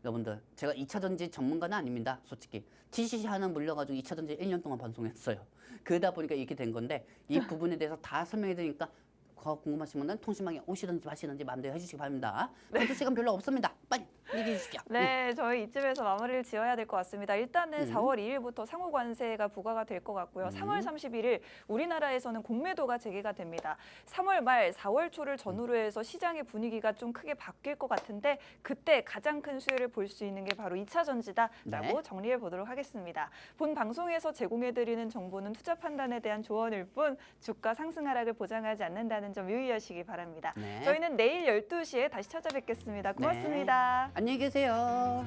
여러분들 제가 2차 전지 전문가는 아닙니다. 솔직히 TCC 하나 물려가지고 2차 전지 1년 동안 방송했어요. 그러다 보니까 이렇게 된 건데 이 부분에 대해서 다 설명해 드리니까 궁금하신 분은 통신망에 오시든지 마시든지 마음대로 해주시기 바랍니다. 네. 시간 별로 없습니다. 빨리 얘기해 주십시오. 네, 저희 이쯤에서 마무리를 지어야 될 것 같습니다. 일단은 4월 2일부터 상호 관세가 부과가 될 것 같고요. 3월 31일 우리나라에서는 공매도가 재개가 됩니다. 3월 말 4월 초를 전후로 해서 시장의 분위기가 좀 크게 바뀔 것 같은데 그때 가장 큰 수혜를 볼 수 있는 게 바로 2차 전지다라고 네. 정리해 보도록 하겠습니다. 본 방송에서 제공해드리는 정보는 투자 판단에 대한 조언일 뿐 주가 상승 하락을 보장하지 않는다는 점 유의하시기 바랍니다. 네. 저희는 내일 12시에 다시 찾아뵙겠습니다. 고맙습니다. 네. 안녕히 계세요.